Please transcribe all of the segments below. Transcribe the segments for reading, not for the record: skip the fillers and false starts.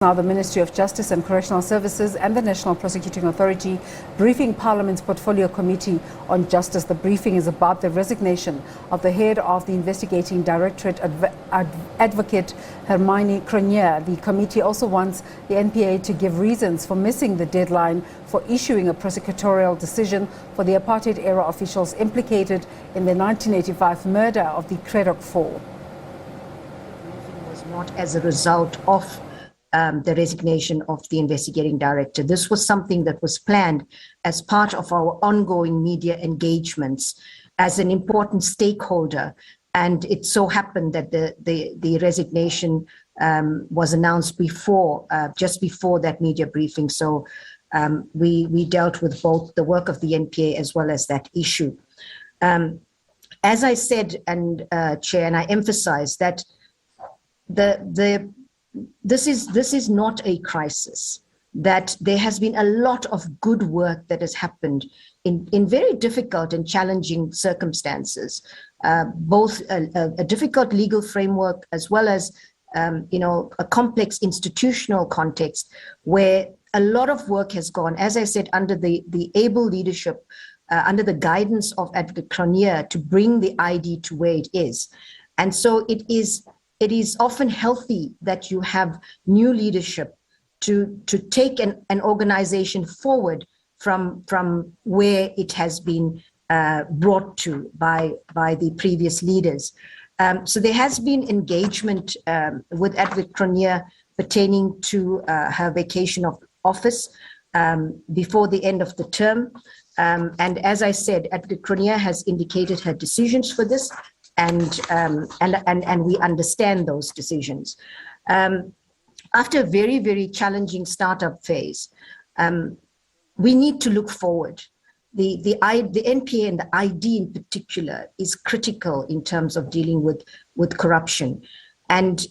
Now, the Ministry of Justice and Correctional Services and the National Prosecuting Authority briefing Parliament's Portfolio Committee on Justice. The briefing is about the resignation of the head of the investigating Directorate, Advocate Hermione Cronje. The committee also wants the NPA to give reasons for missing the deadline for issuing a prosecutorial decision for the apartheid-era officials implicated in the 1985 murder of the Cradock Four. It was not as a result of the resignation of the investigating director. This was something that was planned as part of our ongoing media engagements as an important stakeholder. And it so happened that the resignation was announced before, just before that media briefing. So we dealt with both the work of the NPA as well as that issue. As I said, and Chair, and I emphasize that this is not a crisis, that there has been a lot of good work that has happened in very difficult and challenging circumstances, both a difficult legal framework as well as a complex institutional context where a lot of work has gone, as I said, under the able leadership, under the guidance of Advocate Cronje to bring the ID to where it is. And so it is often healthy that you have new leadership to take an organization forward from where it has been brought to by the previous leaders. So there has been engagement with Advocate Cronje pertaining to her vacation of office before the end of the term. And as I said, Advocate Cronje has indicated her decisions for this. And we understand those decisions. After a very, very challenging startup phase, we need to look forward. The NPA and the ID in particular is critical in terms of dealing with corruption. And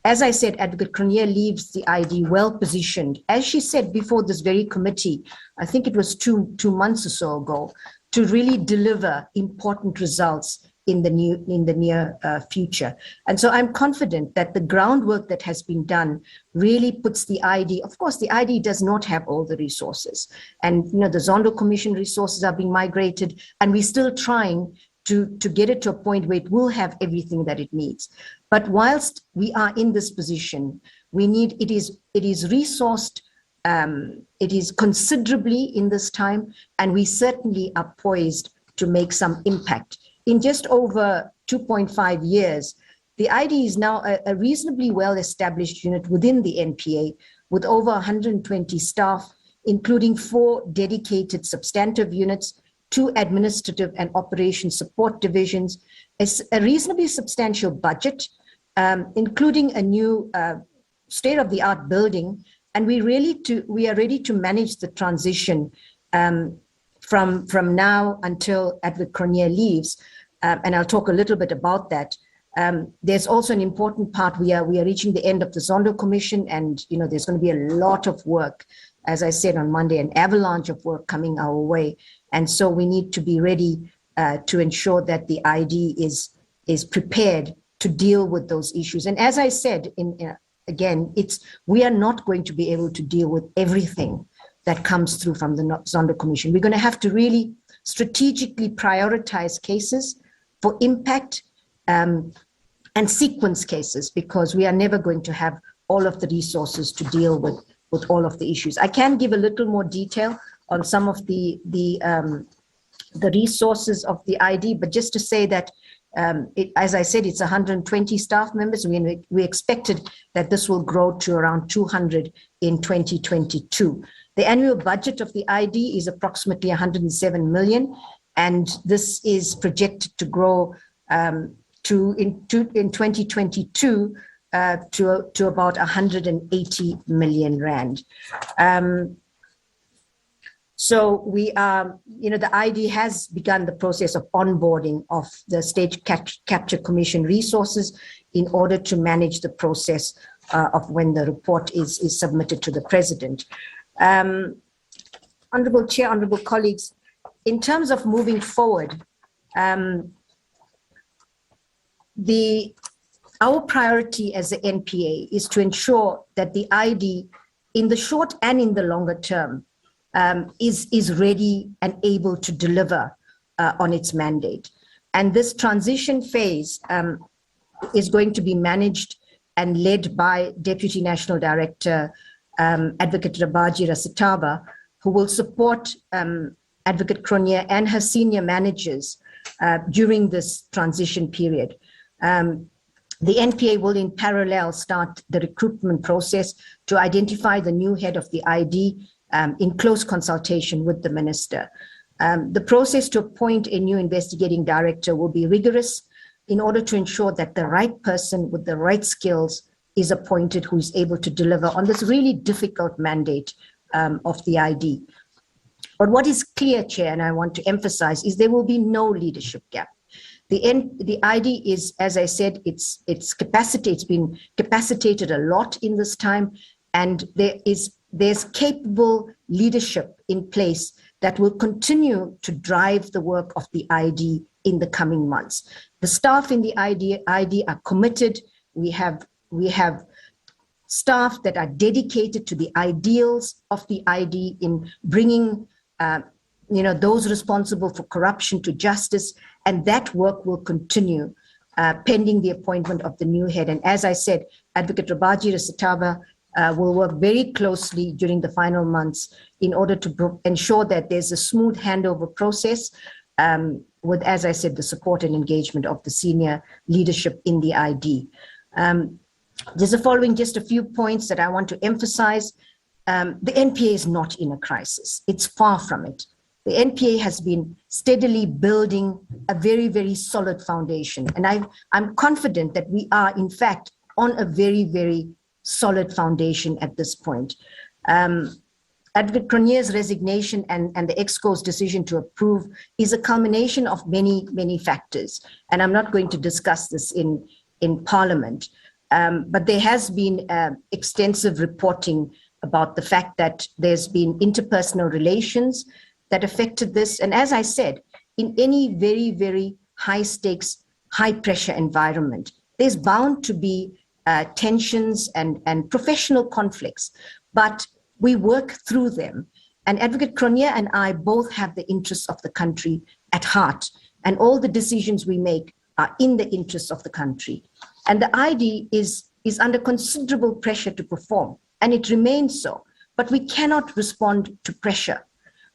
as I said, Advocate Cronje leaves the ID well positioned, as she said before this very committee, I think it was two months or so ago, to really deliver important results in the near future. And so I'm confident that the groundwork that has been done really puts the ID, of course, the ID does not have all the resources. And the Zondo Commission resources are being migrated, and we're still trying to get it to a point where it will have everything that it needs. But whilst we are in this position, it is resourced, it is considerably in this time, and we certainly are poised to make some impact. In just over 2.5 years, the ID is now a reasonably well-established unit within the NPA with over 120 staff, including 4 dedicated substantive units, 2 administrative and operation support divisions, a reasonably substantial budget, including a new state-of-the-art building, and we are ready to manage the transition from now until Advocate Cronje leaves. And I'll talk a little bit about that. There's also an important part. We are reaching the end of the Zondo Commission, and there's going to be a lot of work, as I said on Monday, an avalanche of work coming our way. And so we need to be ready to ensure that the ID is prepared to deal with those issues. And as I said, again, we are not going to be able to deal with everything that comes through from the Zondo Commission. We're going to have to really strategically prioritize cases for impact and sequence cases, because we are never going to have all of the resources to deal with all of the issues. I can give a little more detail on some of the resources of the ID, but just to say that, as I said, it's 120 staff members. We expected that this will grow to around 200 in 2022. The annual budget of the ID is approximately 107 million, and this is projected to grow in 2022 to about 180 million rand. So we are, the ID has begun the process of onboarding of the State Capture Commission resources in order to manage the process of when the report is submitted to the President. Honorable Chair, honorable colleagues, in terms of moving forward, the our priority as the NPA is to ensure that the ID in the short and in the longer term is ready and able to deliver on its mandate. And this transition phase is going to be managed and led by Deputy National Director Advocate Rabaji Rasitaba, who will support Advocate Cronje and her senior managers during this transition period. The NPA will in parallel start the recruitment process to identify the new head of the ID in close consultation with the minister. The process to appoint a new investigating director will be rigorous in order to ensure that the right person with the right skills is appointed who is able to deliver on this really difficult mandate of the ID. But what is clear, Chair, and I want to emphasize, is there will be no leadership gap. The ID is, as I said, it's been capacitated a lot in this time, and there's capable leadership in place that will continue to drive the work of the ID in the coming months. The staff in the ID are committed. We have staff that are dedicated to the ideals of the ID in bringing those responsible for corruption to justice, and that work will continue pending the appointment of the new head. And as I said, Advocate Rabaji Rasitaba will work very closely during the final months in order to ensure that there's a smooth handover process with, as I said, the support and engagement of the senior leadership in the ID. There's just a few points that I want to emphasize. The NPA is not in a crisis. It's far from it. The NPA has been steadily building a very, very solid foundation. And I'm confident that we are, in fact, on a very, very solid foundation at this point. Advocate Cronje's resignation and the EXCO's decision to approve is a culmination of many, many factors. And I'm not going to discuss this in Parliament. But there has been extensive reporting about the fact that there's been interpersonal relations that affected this. And as I said, in any very, very high stakes, high pressure environment, there's bound to be tensions and professional conflicts, but we work through them. And Advocate Cronje and I both have the interests of the country at heart, and all the decisions we make are in the interests of the country. And the ID is under considerable pressure to perform, and it remains so. But we cannot respond to pressure.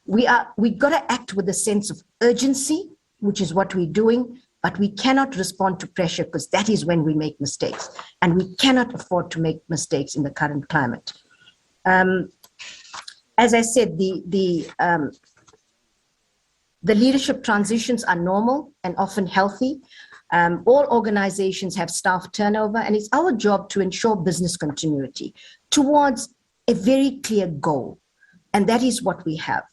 We got to act with a sense of urgency, which is what we're doing, but we cannot respond to pressure because that is when we make mistakes, and we cannot afford to make mistakes in the current climate. As I said, the leadership transitions are normal and often healthy. All organizations have staff turnover, and it's our job to ensure business continuity towards a very clear goal, and that is what we have.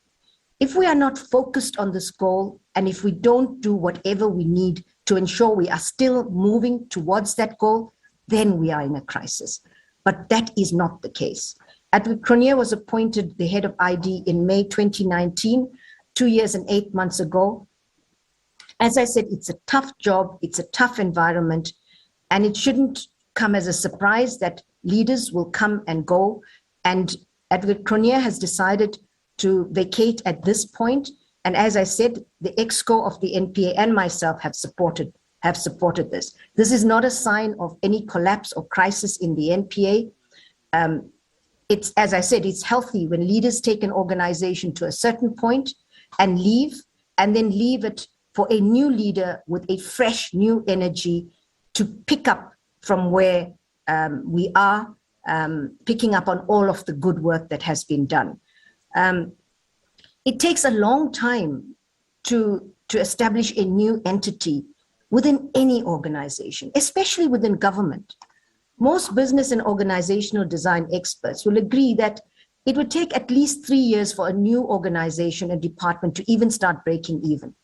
If we are not focused on this goal, and if we don't do whatever we need to ensure we are still moving towards that goal, then we are in a crisis. But that is not the case. Advocate Cronje was appointed the head of ID in May 2019, 2 years and 8 months ago. As I said, it's a tough job, it's a tough environment, and it shouldn't come as a surprise that leaders will come and go. And Advocate Cronje has decided to vacate at this point. And as I said, the EXCO of the NPA and myself have supported this. This is not a sign of any collapse or crisis in the NPA. It's, as I said, it's healthy when leaders take an organization to a certain point and leave, and then leave it for a new leader with a fresh new energy to pick up from where we are, picking up on all of the good work that has been done. It takes a long time to establish a new entity within any organization, especially within government. Most business and organizational design experts will agree that it would take at least 3 years for a new organization and department to even start breaking even.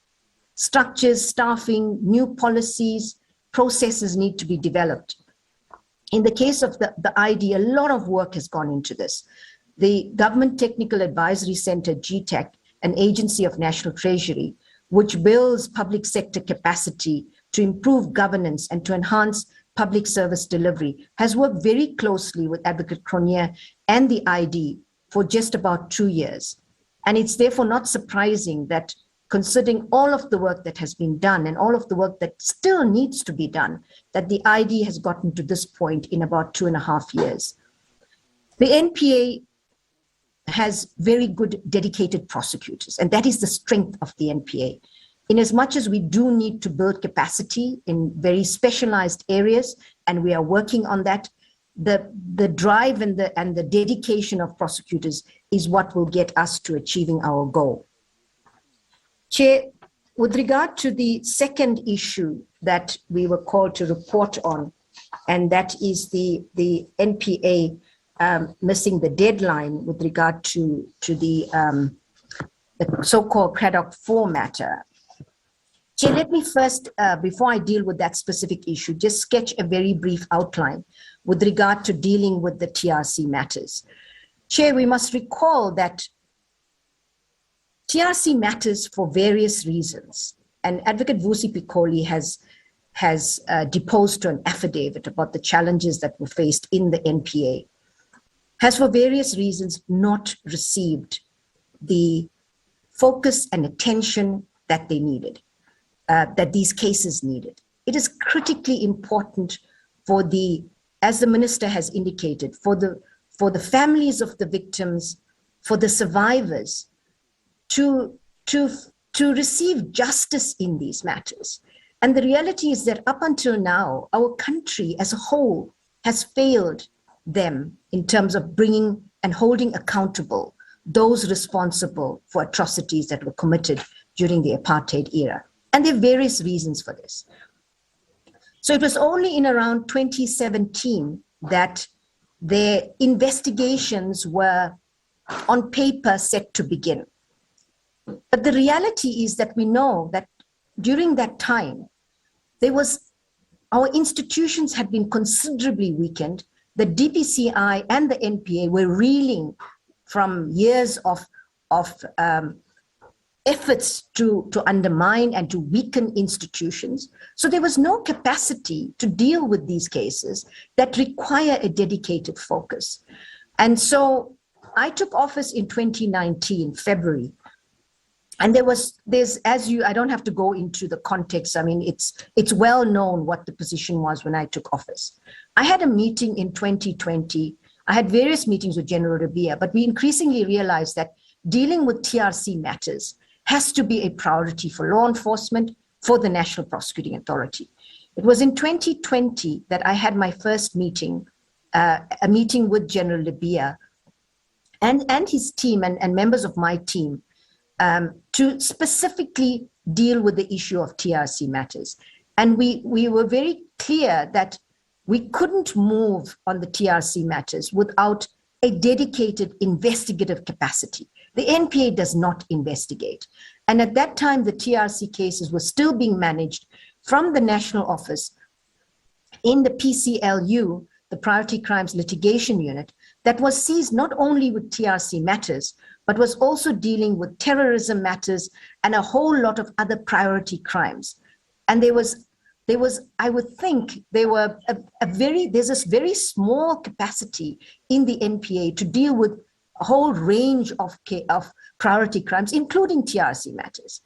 Structures, staffing, new policies, processes need to be developed. In the case of the ID, a lot of work has gone into this. The Government Technical Advisory Center, GTAC, an agency of National Treasury, which builds public sector capacity to improve governance and to enhance public service delivery, has worked very closely with Advocate Cronje and the ID for just about 2 years. And it's therefore not surprising that, considering all of the work that has been done and all of the work that still needs to be done, that the ID has gotten to this point in about 2.5 years. The NPA has very good dedicated prosecutors, and that is the strength of the NPA. In as much as we do need to build capacity in very specialized areas, and we are working on that, the drive and the dedication of prosecutors is what will get us to achieving our goal. Chair, with regard to the second issue that we were called to report on, and that is the NPA missing the deadline with regard to the so-called Cradock 4 matter. Chair, let me first, before I deal with that specific issue, just sketch a very brief outline with regard to dealing with the TRC matters. Chair, we must recall that TRC matters for various reasons, and Advocate Vusi Pikoli has deposed to an affidavit about the challenges that were faced in the NPA, has for various reasons not received the focus and attention that they needed, that these cases needed. It is critically important for the, as the minister has indicated, for the families of the victims, for the survivors, to receive justice in these matters. And the reality is that up until now, our country as a whole has failed them in terms of bringing and holding accountable those responsible for atrocities that were committed during the apartheid era. And there are various reasons for this. So it was only in around 2017 that their investigations were on paper set to begin. But the reality is that we know that during that time, our institutions had been considerably weakened. The DPCI and the NPA were reeling from years of efforts to undermine and to weaken institutions. So there was no capacity to deal with these cases that require a dedicated focus. And so I took office in 2019, February. And I don't have to go into the context. I mean, it's well known what the position was when I took office. I had a meeting in 2020. I had various meetings with General Rabia, but we increasingly realized that dealing with TRC matters has to be a priority for law enforcement, for the National Prosecuting Authority. It was in 2020 that I had my first meeting, a meeting with General Rabia and his team and members of my team, to specifically deal with the issue of TRC matters. And we were very clear that we couldn't move on the TRC matters without a dedicated investigative capacity. The NPA does not investigate. And at that time, the TRC cases were still being managed from the national office in the PCLU, the Priority Crimes Litigation Unit, that was seized not only with TRC matters, but was also dealing with terrorism matters and a whole lot of other priority crimes. And there was, I would think, there's this very small capacity in the NPA to deal with a whole range of priority crimes, including TRC matters.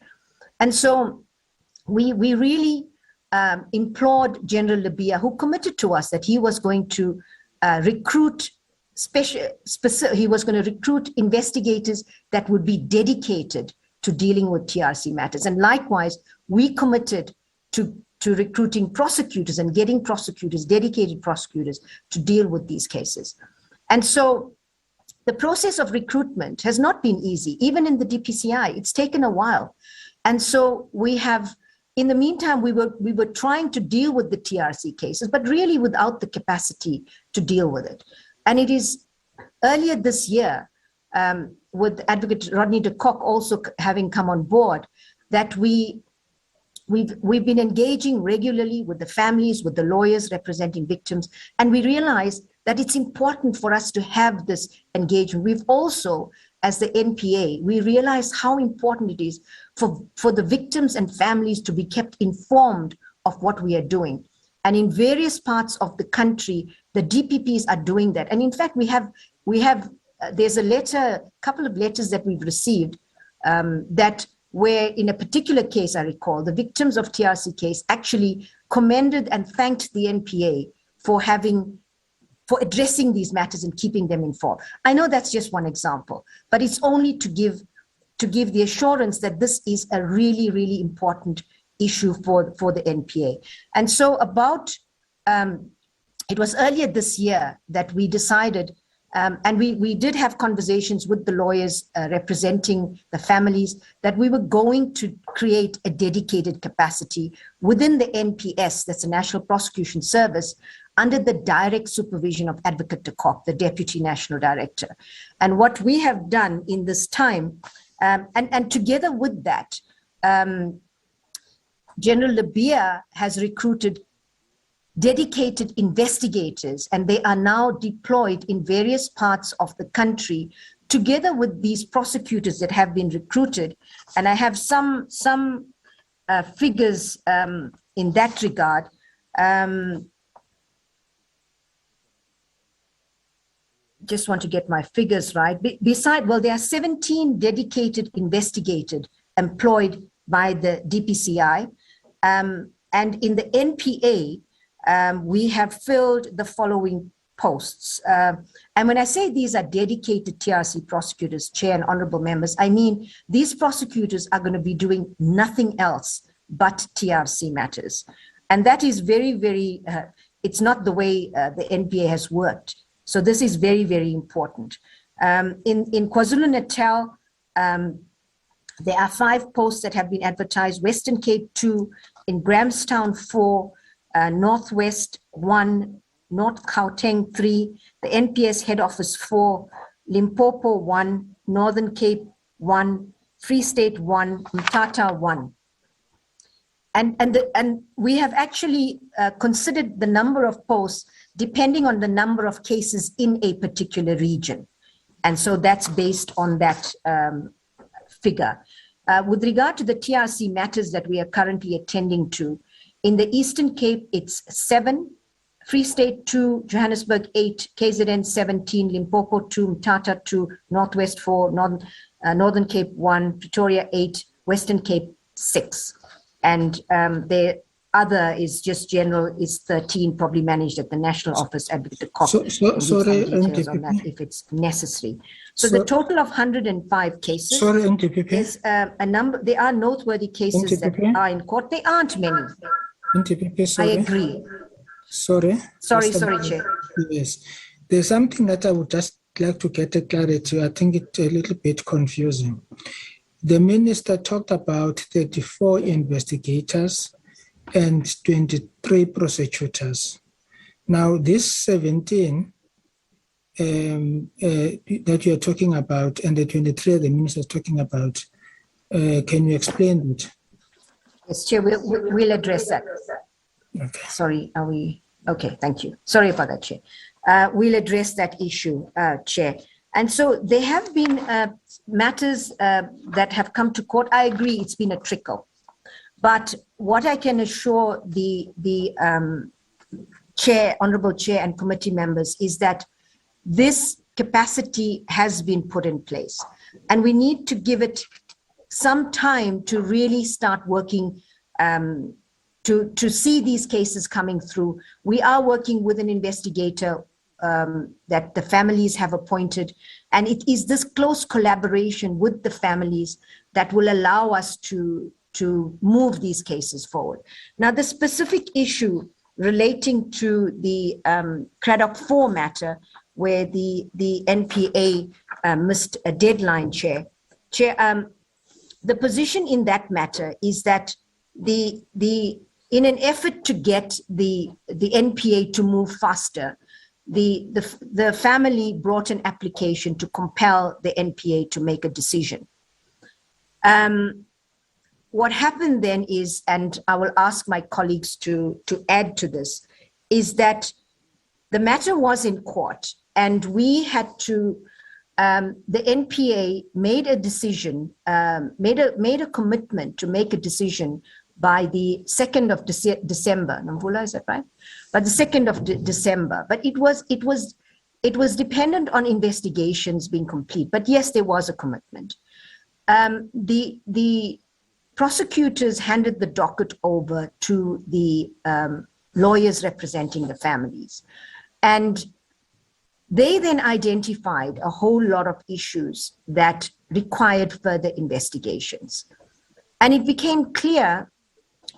And so we really implored General Rabia, who committed to us that he was going to recruit investigators that would be dedicated to dealing with TRC matters. And likewise, we committed to recruiting prosecutors and getting prosecutors, dedicated prosecutors, to deal with these cases. And so the process of recruitment has not been easy. Even in the DPCI, it's taken a while. And so we have, in the meantime, we were trying to deal with the TRC cases, but really without the capacity to deal with it. And it is earlier this year, with Advocate Rodney de Kock also having come on board, that we've been engaging regularly with the families, with the lawyers representing victims, and we realize that it's important for us to have this engagement. We've also, as the NPA, we realize how important it is for the victims and families to be kept informed of what we are doing. And in various parts of the country, the DPPs are doing that. And in fact, there's a couple of letters that we've received that where in a particular case, I recall, the victims of TRC case actually commended and thanked the NPA for addressing these matters and keeping them informed. I know that's just one example, but it's only to give the assurance that this is a really, really important issue for the NPA. And so it was earlier this year that we decided, and we did have conversations with the lawyers representing the families, that we were going to create a dedicated capacity within the NPS, that's the National Prosecution Service, under the direct supervision of Advocate de Kock, the Deputy National Director. And what we have done in this time, and together with that, General Labia has recruited dedicated investigators, and they are now deployed in various parts of the country, together with these prosecutors that have been recruited. And I have some figures in that regard. Just want to get my figures right. There are 17 dedicated investigators employed by the DPCI. And in the NPA, we have filled the following posts. And when I say these are dedicated TRC prosecutors, Chair and honorable members, I mean these prosecutors are going to be doing nothing else but TRC matters. And that is very, very, it's not the way the NPA has worked. So this is very, very important. In KwaZulu-Natal, there are 5 posts that have been advertised: Western Cape 2, in Grahamstown 4, Northwest 1, North Gauteng 3, the NPS head office 4, Limpopo 1, Northern Cape 1, Free State 1, Mthatha 1. And we have actually considered the number of posts depending on the number of cases in a particular region. And so that's based on that figure. With regard to the TRC matters that we are currently attending to, in the Eastern Cape, it's 7, Free State 2, Johannesburg 8, KZN 17, Limpopo 2, Mthatha 2, Northwest 4, Northern Cape 1, Pretoria 8, Western Cape 6. And the other is just general, is 13, probably managed at the National Office, Advocate Kock. Sorry, on that if it's necessary. So the total of 105 cases. Sorry, NDPP. Is a number. There are noteworthy cases that are in court. There aren't many. NDPP, sorry. I agree. Sorry, Chair. Yes, there's something that I would just like to get a clarity. I think it's a little bit confusing. The minister talked about 34 investigators and 23 prosecutors. Now, this 17 that you're talking about and the 23 the minister is talking about, can you explain it? Yes, Chair, we'll address that. Okay. Sorry, are we? Okay, thank you. Sorry about that, Chair. We'll address that issue, Chair. And so there have been matters that have come to court. I agree, it's been a trickle. But what I can assure the Chair, Honorable Chair and committee members is that this capacity has been put in place. And we need to give it some time to really start working to see these cases coming through. We are working with an investigator that the families have appointed. And it is this close collaboration with the families that will allow us to move these cases forward. Now, the specific issue relating to the Cradock 4 matter, where the NPA missed a deadline, Chair, the position in that matter is that in an effort to get the NPA to move faster, the family brought an application to compel the NPA to make a decision. What happened then is, and I will ask my colleagues to add to this, is that the matter was in court and we had to, the NPA made a decision, made a commitment to make a decision by the 2nd of December. Namvula, is that right? By the 2nd of December. But it was dependent on investigations being complete. But yes, there was a commitment. The prosecutors handed the docket over to the lawyers representing the families. And they then identified a whole lot of issues that required further investigations. And it became clear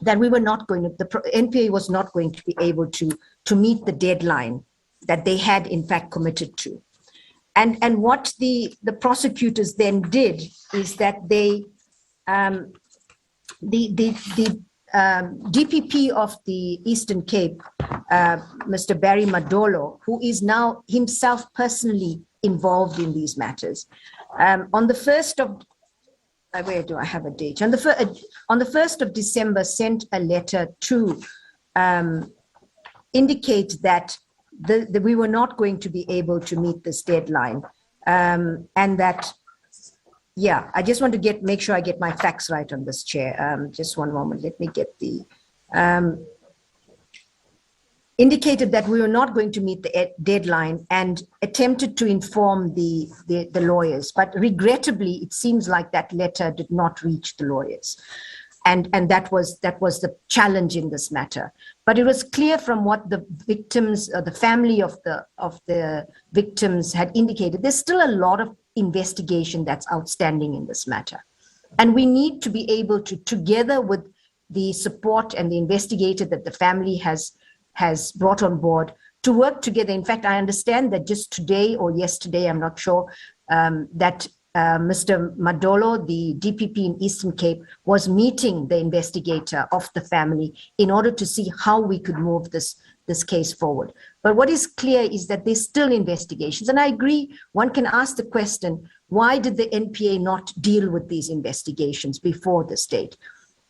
that we were not going to, the NPA was not going to be able to meet the deadline that they had in fact committed to. And what the prosecutors then did is that they, the DPP of the Eastern Cape, Mr. Barry Madolo, who is now himself personally involved in these matters, on the 1st of, where do I have a date? On the 1st of December, sent a letter to indicate that we were not going to be able to meet this deadline, and that, yeah, I just want to make sure I get my facts right on this, Chair. Just one moment, let me get the, indicated that we were not going to meet the deadline and attempted to inform the lawyers. But regrettably, it seems like that letter did not reach the lawyers. And that was the challenge in this matter. But it was clear from what the victims, the family of the victims had indicated, there's still a lot of investigation that's outstanding in this matter. And we need to be able to, together with the support and the investigator that the family has brought on board, to work together. In fact, I understand that just today or yesterday, I'm not sure, that Mr. Madolo, the DPP in Eastern Cape, was meeting the investigator of the family in order to see how we could move this case forward. But what is clear is that there's still investigations. And I agree, one can ask the question, why did the NPA not deal with these investigations before this date?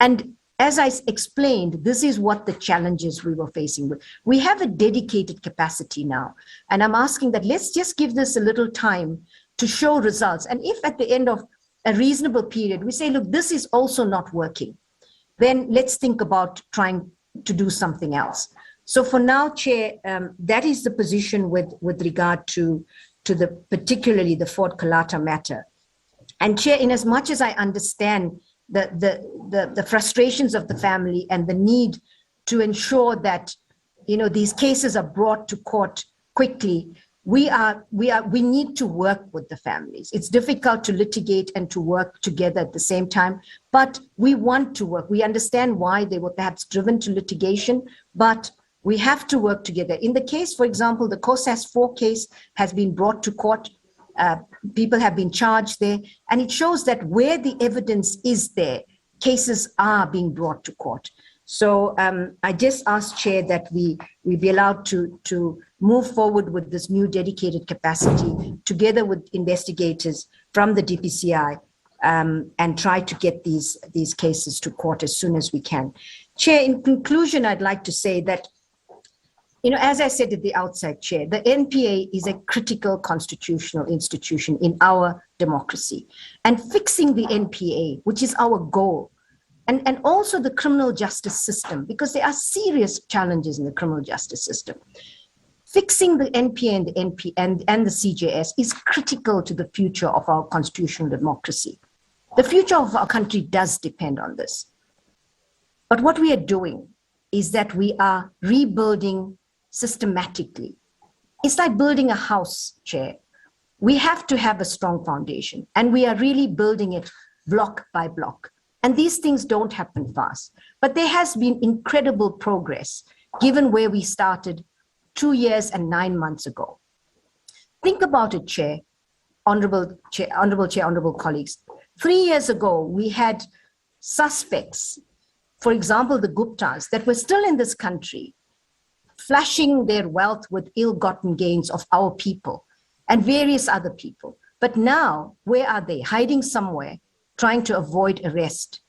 And as I explained, this is what the challenges we were facing with. We have a dedicated capacity now. And I'm asking that let's just give this a little time to show results. And if at the end of a reasonable period, we say, look, this is also not working, then let's think about trying to do something else. So for now, Chair, that is the position with regard to particularly the Fort Kalata matter. And Chair, in as much as I understand the frustrations of the family and the need to ensure that, you know, these cases are brought to court quickly, we need to work with the families. It's difficult to litigate and to work together at the same time, but we want to work. We understand why they were perhaps driven to litigation, but we have to work together. In the case, for example, the COSAS 4 case has been brought to court. People have been charged there, and it shows that where the evidence is there, cases are being brought to court. So I just ask, Chair, that we be allowed to move forward with this new dedicated capacity together with investigators from the DPCI, and try to get these cases to court as soon as we can. Chair, in conclusion, I'd like to say that, you know, as I said at the outset, Chair, the NPA is a critical constitutional institution in our democracy. And fixing the NPA, which is our goal, and also the criminal justice system, because there are serious challenges in the criminal justice system. Fixing the NPA and the CJS is critical to the future of our constitutional democracy. The future of our country does depend on this. But what we are doing is that we are rebuilding systematically. It's like building a house, Chair. We have to have a strong foundation, and we are really building it block by block. And these things don't happen fast, but there has been incredible progress given where we started 2 years and 9 months ago. Think about it, Chair, Honorable colleagues. 3 years ago, we had suspects, for example, the Guptas, that were still in this country, flashing their wealth with ill-gotten gains of our people and various other people. But now, where are they? Hiding somewhere, trying to avoid arrest.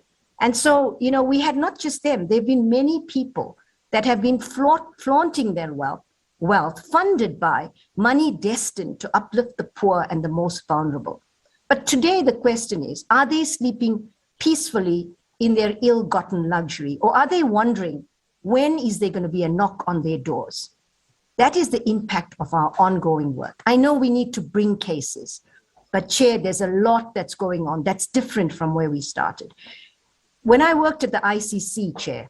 And so, you know, we had not just them, there have been many people that have been flaunting their wealth funded by money destined to uplift the poor and the most vulnerable. But today the question is, are they sleeping peacefully in their ill-gotten luxury? Or are they wondering, when is there going to be a knock on their doors? That is the impact of our ongoing work. I know we need to bring cases, but Chair, there's a lot that's going on that's different from where we started. When I worked at the ICC, Chair,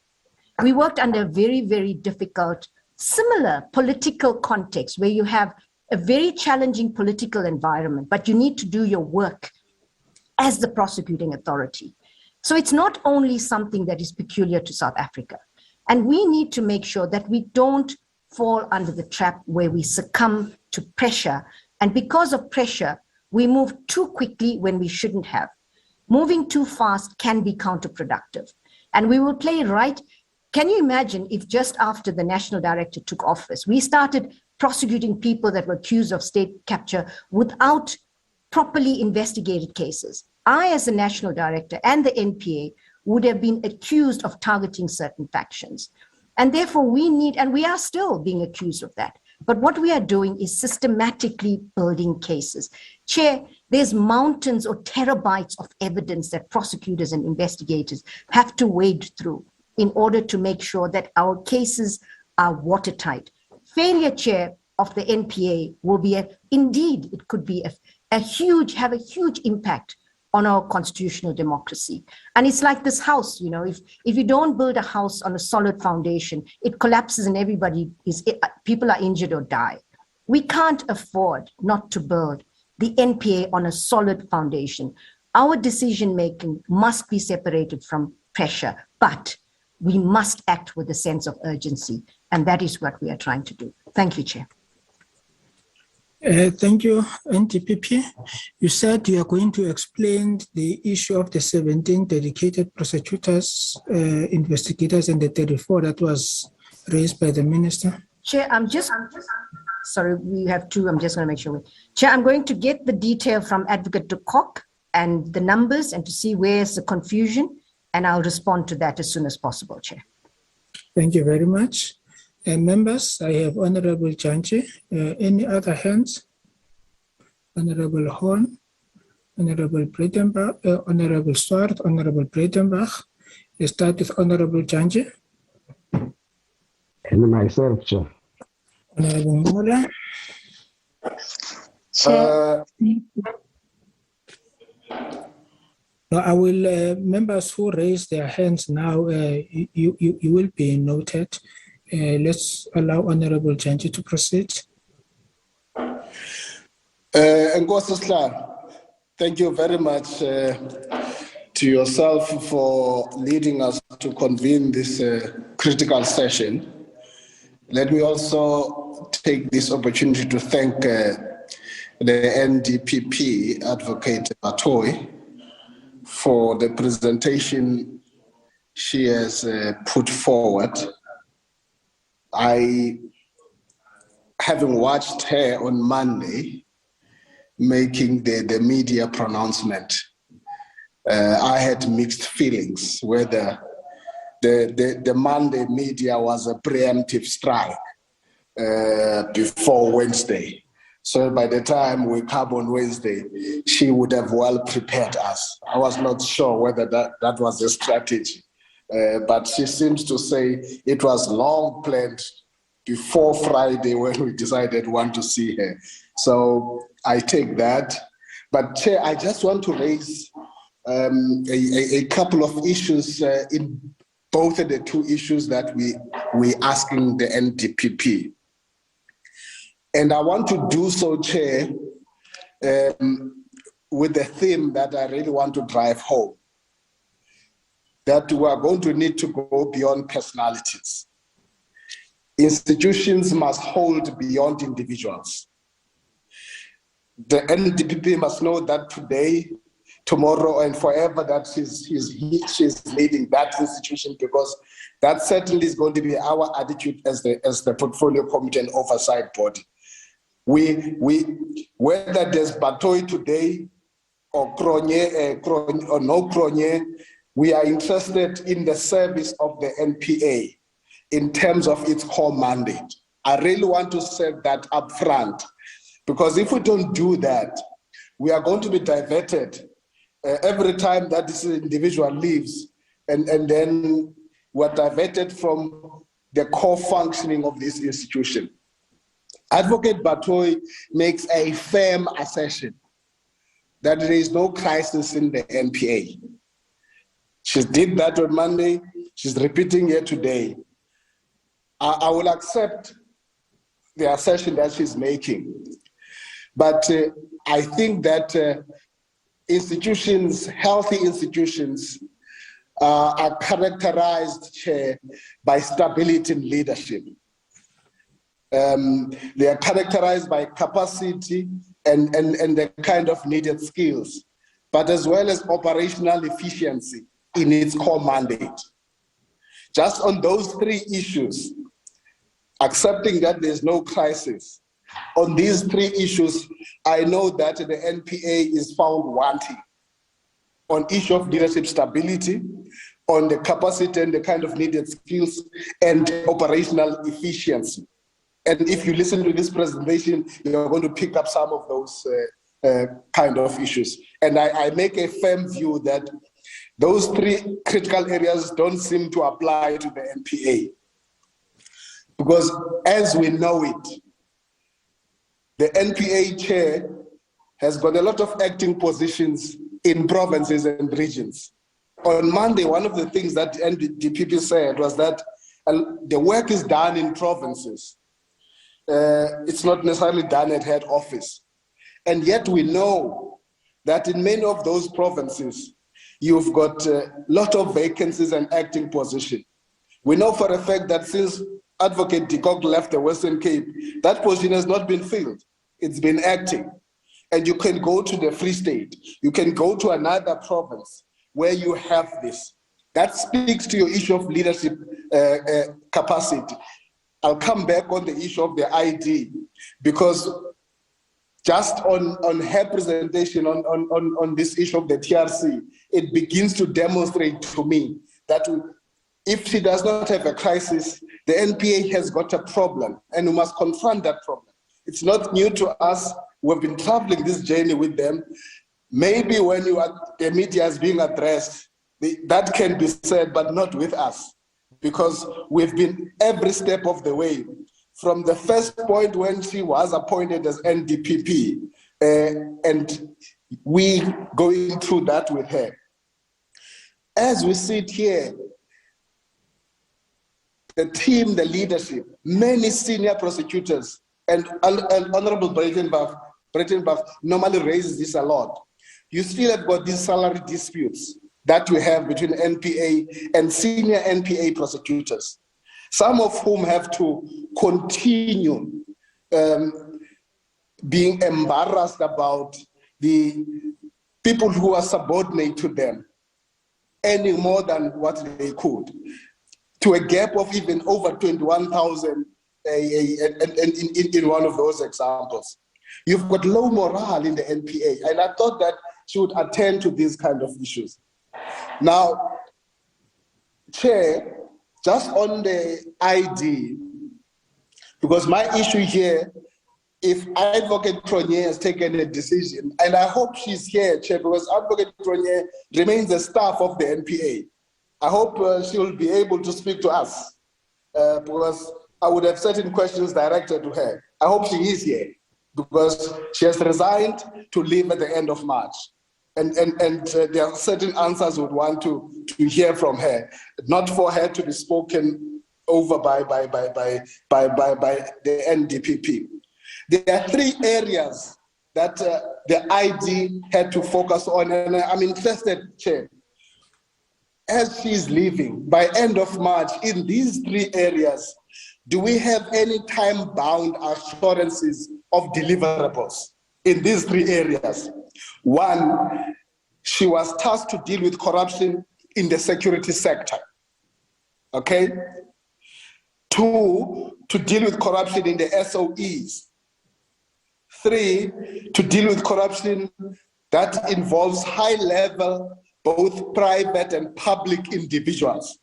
we worked under a very, very difficult, similar political context where you have a very challenging political environment, but you need to do your work as the prosecuting authority. So it's not only something that is peculiar to South Africa. And we need to make sure that we don't fall under the trap where we succumb to pressure. And because of pressure, we move too quickly when we shouldn't have. Moving too fast can be counterproductive. And we will play right. Can you imagine if just after the National Director took office, we started prosecuting people that were accused of state capture without properly investigated cases? I, as the National Director and the NPA, would have been accused of targeting certain factions. And therefore we need, and we are still being accused of that. But what we are doing is systematically building cases. Chair, there's mountains or terabytes of evidence that prosecutors and investigators have to wade through in order to make sure that our cases are watertight. Failure, Chair, of the NPA will be indeed, it could be have a huge impact on our constitutional democracy. And it's like this house, you know, if you don't build a house on a solid foundation, it collapses and people are injured or die. We can't afford not to build the NPA on a solid foundation. Our decision-making must be separated from pressure, but we must act with a sense of urgency. And that is what we are trying to do. Thank you, Chair. Thank you, NDPP. You said you are going to explain the issue of the 17 dedicated prosecutors, investigators, and the 34 that was raised by the minister. Chair, sorry, we have two. I'm just going to make sure. Chair, I'm going to get the detail from Advocate de Kock and the numbers and to see where's the confusion, and I'll respond to that as soon as possible, Chair. Thank you very much. Members, I have Honorable Cronje. Any other hands? Honorable Horn, Honorable Breitenbach, Honorable Swart, Honorable Breitenbach. You start with Honorable Cronje. And myself, Chair. Honorable Mola. Chair. I will, members who raise their hands now, you will be noted. Let's allow Honorable Cronje to proceed. Thank you very much to yourself for leading us to convene this critical session. Let me also take this opportunity to thank the NDPP Advocate Batohi for the presentation she has put forward. Having watched her on Monday making the media pronouncement, I had mixed feelings whether the Monday media was a preemptive strike before Wednesday. So by the time we come on Wednesday, she would have well prepared us. I was not sure whether that was a strategy. But she seems to say it was long planned before Friday when we decided want to see her. So I take that. But Chair, I just want to raise a couple of issues in both of the two issues that we asking the NDPP. And I want to do so, Chair, with the theme that I really want to drive home, that we are going to need to go beyond personalities. Institutions must hold beyond individuals. The NDPP must know that today, tomorrow, and forever that she's leading that institution, because that certainly is going to be our attitude as the portfolio committee and oversight body. We whether there's Batohi today or Cronje or no Cronje, we are interested in the service of the NPA in terms of its core mandate. I really want to set that up front, because if we don't do that, we are going to be diverted. Every time that this individual leaves, and then were diverted from the core functioning of this institution. Advocate Batohi makes a firm assertion that there is no crisis in the NPA. She did that on Monday. She's repeating it today. I will accept the assertion that she's making. But I think that institutions, healthy institutions, are characterized, Chair, by stability in leadership. They are characterized by capacity and the kind of needed skills, but as well as operational efficiency in its core mandate. Just on those three issues, accepting that there's no crisis, on these three issues, I know that the NPA is found wanting. On issue of leadership stability, on the capacity and the kind of needed skills, and operational efficiency. And if you listen to this presentation, you're going to pick up some of those kind of issues. And I make a firm view that those three critical areas don't seem to apply to the NPA. Because as we know it, the NPA chair has got a lot of acting positions in provinces and regions. On Monday, one of the things that NDPP said was that the work is done in provinces. It's not necessarily done at head office. And yet we know that in many of those provinces, you've got a lot of vacancies and acting position. We know for a fact that since Advocate de Kock left the Western Cape, that position has not been filled. It's been acting. And you can go to the Free State. You can go to another province where you have this. That speaks to your issue of leadership capacity. I'll come back on the issue of the ID, because just on her presentation on this issue of the TRC, it begins to demonstrate to me that if she does not have a crisis, the NPA has got a problem, and we must confront that problem. It's not new to us. We've been traveling this journey with them. Maybe when the media is being addressed, that can be said, but not with us, because we've been every step of the way, from the first point when she was appointed as NDPP, and we going through that with her. As we sit here, the team, the leadership, many senior prosecutors, and Honorable Breitenbach normally raises this a lot. You still have got these salary disputes that you have between NPA and senior NPA prosecutors, some of whom have to continue being embarrassed about the people who are subordinate to them, any more than what they could, to a gap of even over 21,000 in one of those examples. You've got low morale in the NPA, and I thought that she would attend to these kind of issues. Now, Chair, just on the ID, because my issue here, if Advocate Cronje has taken a decision, and I hope she's here, Chair, because Advocate Cronje remains the staff of the NPA. I hope she will be able to speak to us, because I would have certain questions directed to her. I hope she is here, because she has resigned to leave at the end of March. And there are certain answers we would want to hear from her, not for her to be spoken over by the NDPP. There are three areas that the ID had to focus on, and I'm interested, Chair, as she's leaving by end of March in these three areas, do we have any time-bound assurances of deliverables in these three areas? One, she was tasked to deal with corruption in the security sector, okay? Two, to deal with corruption in the SOEs. Three, to deal with corruption that involves high-level, both private and public individuals.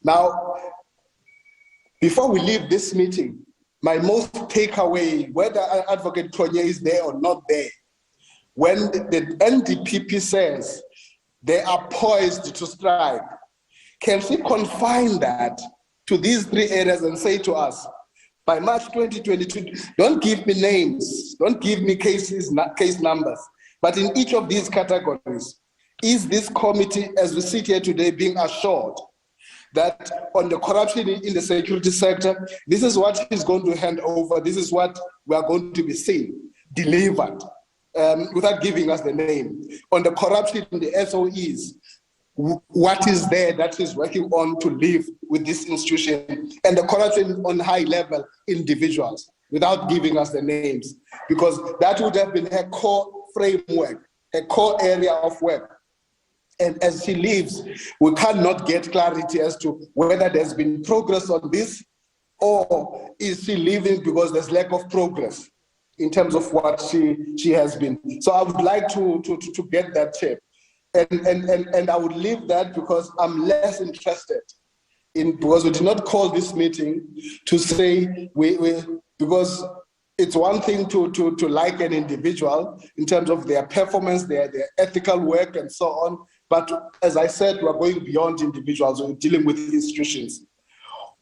Now, before we leave this meeting, my most takeaway, whether Advocate Cronje is there or not there, when the NDPP says they are poised to strike. Can she confine that to these 3 areas and say to us, by March 2022, don't give me names, don't give me case numbers, but in each of these categories, is this committee, as we sit here today, being assured that on the corruption in the security sector, this is what is going to hand over, this is what we are going to be seeing, delivered, without giving us the name. On the corruption in the SOEs, what is there that is working on to live with this institution, and the corruption on high level individuals, without giving us the names, because that would have been her core framework, her core area of work. And as she leaves, we cannot get clarity as to whether there's been progress on this, or is she leaving because there's lack of progress in terms of what she has been. So I would like to get that, Chair. And I would leave that because I'm less interested in, because we did not call this meeting to say because it's one thing to like an individual in terms of their performance, their ethical work and so on. But as I said, we're going beyond individuals, we're dealing with institutions.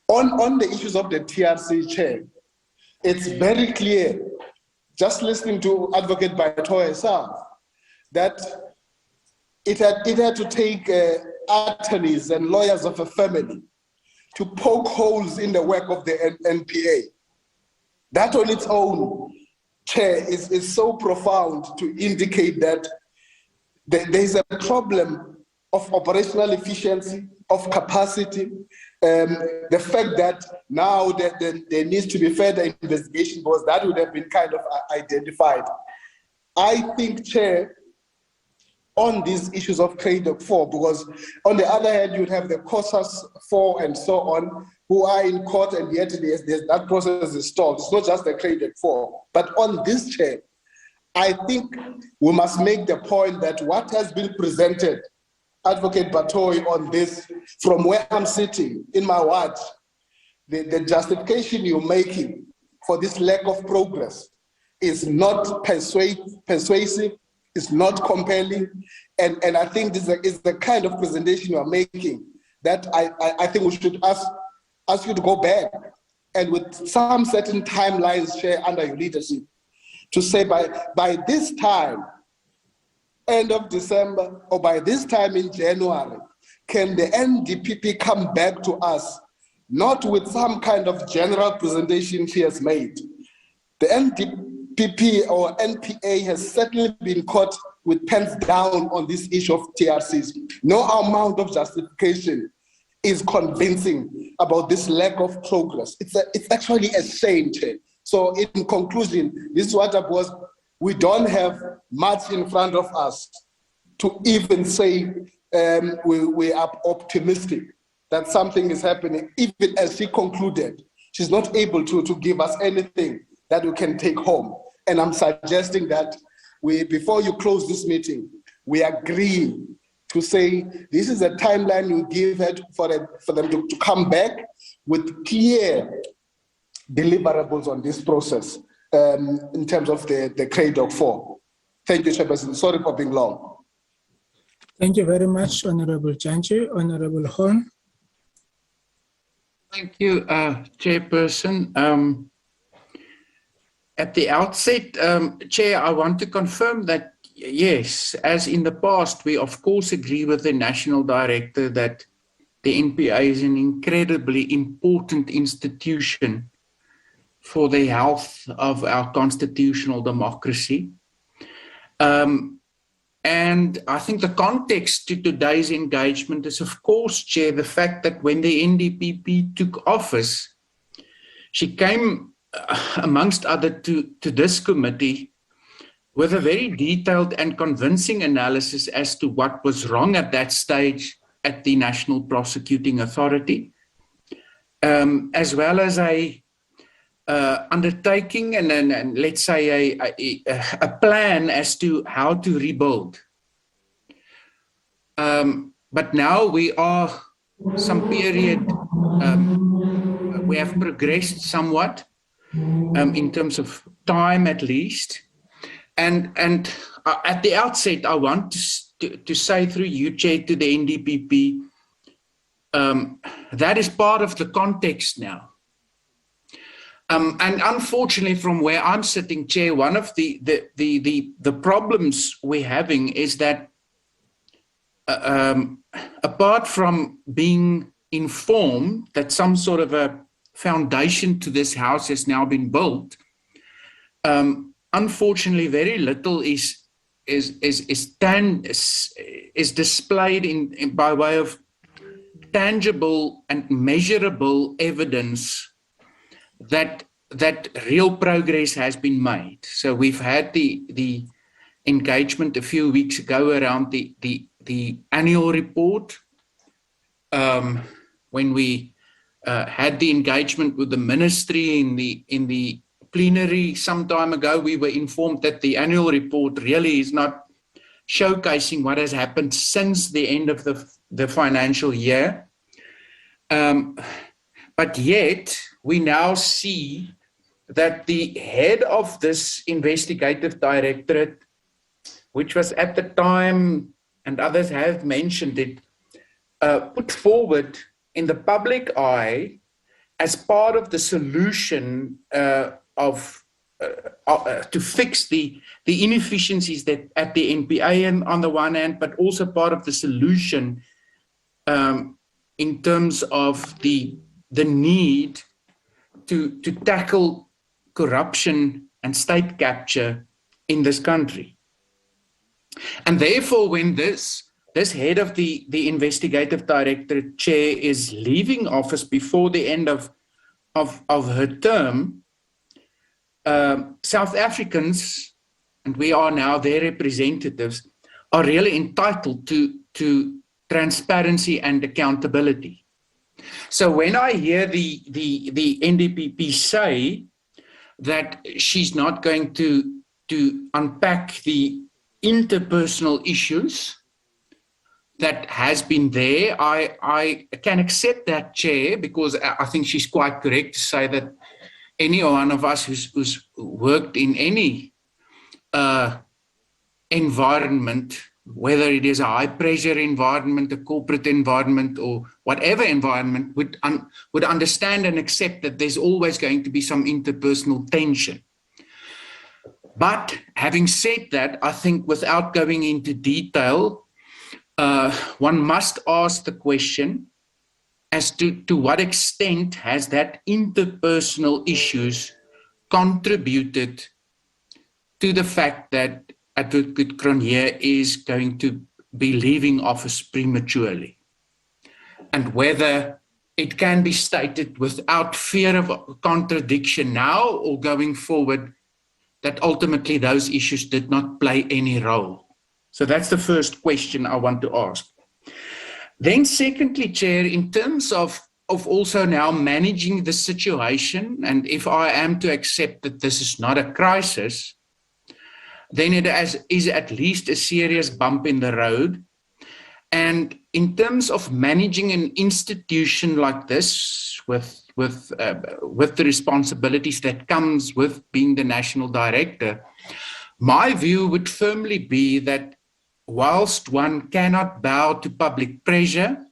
On the issues of the TRC, Chair, it's very clear, just listening to Advocate Batohi herself, that it had to take attorneys and lawyers of a family to poke holes in the work of the NPA. That on its own, Chair, is so profound to indicate that there is a problem of operational efficiency, of capacity, the fact that now there needs to be further investigation, because that would have been kind of identified. I think, Chair, on these issues of Cradock 4, because on the other hand, you'd have the COSAS 4 and so on, who are in court, and yet that process is stalled. It's not just the Cradock 4. But on this, Chair, I think we must make the point that what has been presented, Advocate Batohi, on this, from where I'm sitting in my ward, the justification you're making for this lack of progress is not persuasive, it's not compelling, and I think this is the kind of presentation you are making that I think we should ask you to go back, and with some certain timelines, Chair, under your leadership, to say by this time, end of December, or by this time in January, can the NDPP come back to us, not with some kind of general presentation she has made. The NDPP or NPA has certainly been caught with pens down on this issue of TRCs. No amount of justification is convincing about this lack of progress. It's actually a shame, Chair. So in conclusion, this is what I was, we don't have much in front of us to even say we are optimistic that something is happening. Even as she concluded, she's not able to give us anything that we can take home. And I'm suggesting that before you close this meeting, we agree to say this is a timeline you give it for them to come back with clear deliverables on this process in terms of the Cradock 4. Thank you, Chairperson. Sorry for being long. Thank you very much, Honorable Janji. Honorable Horn. Thank you, Chairperson. At the outset, Chair, I want to confirm that, yes, as in the past, we of course agree with the National Director that the NPA is an incredibly important institution for the health of our constitutional democracy. And I think the context to today's engagement is, of course, Chair, the fact that when the NDPP took office, she came, amongst other, to this committee with a very detailed and convincing analysis as to what was wrong at that stage at the National Prosecuting Authority, as well as a undertaking and let's say a plan as to how to rebuild. But now we are some period, we have progressed somewhat in terms of time at least. And at the outset, I want to say through you, Chair, to the NDPP, that is part of the context now. And unfortunately, from where I'm sitting, Chair, one of the problems we're having is that apart from being informed that some sort of a foundation to this house has now been built, unfortunately, very little is displayed by way of tangible and measurable evidence that real progress has been made. So we've had the engagement a few weeks ago around the annual report. When we had the engagement with the ministry in the plenary some time ago, we were informed that the annual report really is not showcasing what has happened since the end of the financial year. But yet, we now see that the head of this investigative directorate, which was at the time, and others have mentioned it, put forward in the public eye as part of the solution to fix the inefficiencies that at the NPA on the one hand, but also part of the solution in terms of the need to tackle corruption and state capture in this country. And therefore, when this head of the investigative directorate, Chair, is leaving office before the end of her term, South Africans, and we are now their representatives, are really entitled to transparency and accountability. So when I hear the NDPP say that she's not going to unpack the interpersonal issues that has been there, I can accept that, Chair, because I think she's quite correct to say that any one of us who's worked in any environment, whether it is a high-pressure environment, a corporate environment, or whatever environment, would understand and accept that there's always going to be some interpersonal tension. But having said that, I think without going into detail, one must ask the question as to what extent has that interpersonal issues contributed to the fact that Advocate Cronje is going to be leaving office prematurely, and whether it can be stated without fear of contradiction now or going forward that ultimately those issues did not play any role. So that's the first question I want to ask. Then secondly, Chair, in terms of also now managing the situation, and if I am to accept that this is not a crisis, then it is at least a serious bump in the road. And in terms of managing an institution like this with the responsibilities that comes with being the national director, my view would firmly be that whilst one cannot bow to public pressure,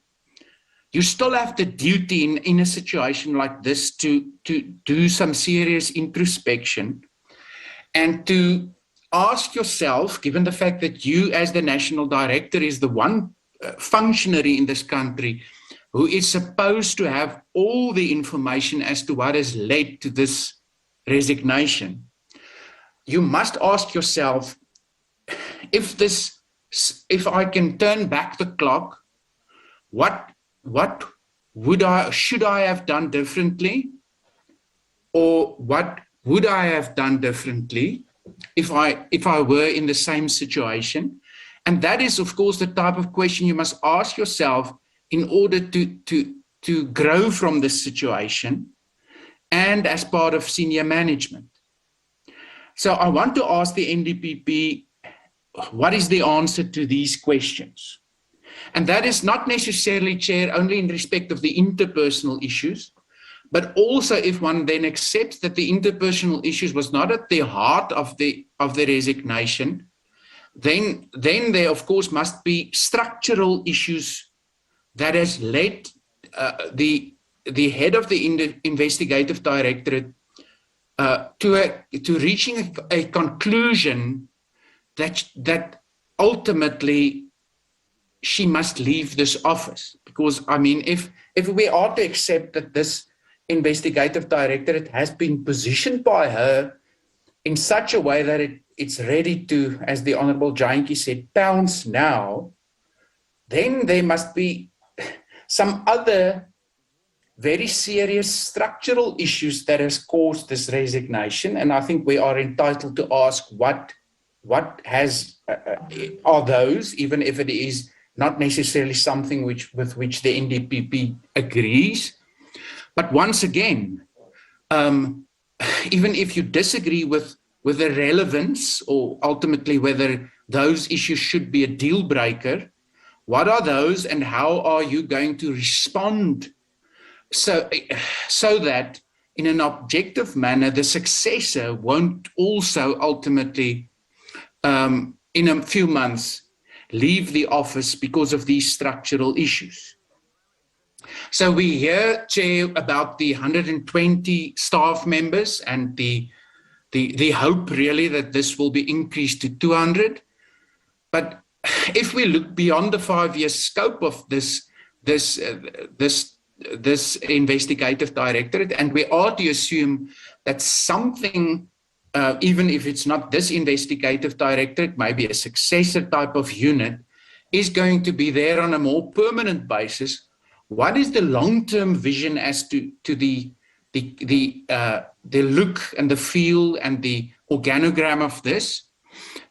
you still have the duty in a situation like this to do some serious introspection and to ask yourself, given the fact that you as the national director is the one functionary in this country who is supposed to have all the information as to what has led to this resignation, you must ask yourself, if I can turn back the clock, what should I have done differently, or what would I have done differently if I were in the same situation? And that is, of course, the type of question you must ask yourself in order to grow from this situation and as part of senior management. So I want to ask the NDPP, what is the answer to these questions? And that is not necessarily, Chair, only in respect of the interpersonal issues, but also if one then accepts that the interpersonal issues was not at the heart of the resignation, then there, of course, must be structural issues that has led the head of the investigative directorate to reaching a conclusion that ultimately she must leave this office. Because, I mean, if we are to accept that this investigative directorate has been positioned by her in such a way that it's ready to, as the Honourable Jantjie said, pounce now, then there must be some other very serious structural issues that has caused this resignation. And I think we are entitled to ask what are those, even if it is not necessarily something with which the NDPP agrees. But once again, even if you disagree with the relevance or ultimately whether those issues should be a deal breaker, what are those and how are you going to respond so that in an objective manner, the successor won't also ultimately, in a few months, leave the office because of these structural issues. So we hear, Chair, about the 120 staff members and the hope really that this will be increased to 200. But if we look beyond the 5-year scope of this investigative directorate, and we are to assume that something, even if it's not this investigative directorate, maybe a successor type of unit, is going to be there on a more permanent basis, what is the long-term vision as to the look and the feel and the organogram of this?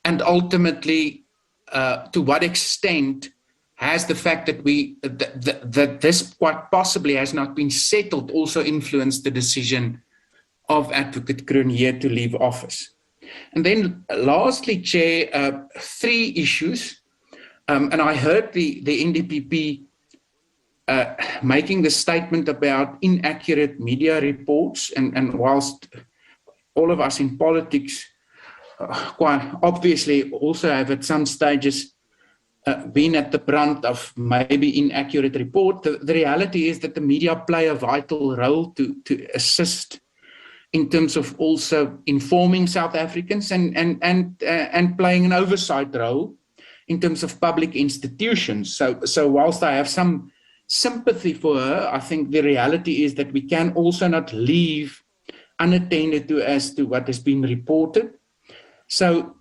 And ultimately, to what extent has the fact that that this quite possibly has not been settled also influenced the decision of Advocate Cronje to leave office? And then lastly, Chair, 3 issues. And I heard the NDPP making the statement about inaccurate media reports. And whilst all of us in politics quite obviously also have at some stages been at the brunt of maybe inaccurate report, the reality is that the media play a vital role to assist in terms of also informing South Africans and playing an oversight role in terms of public institutions. So whilst I have some sympathy for her, I think the reality is that we can also not leave unattended to as to what has been reported. So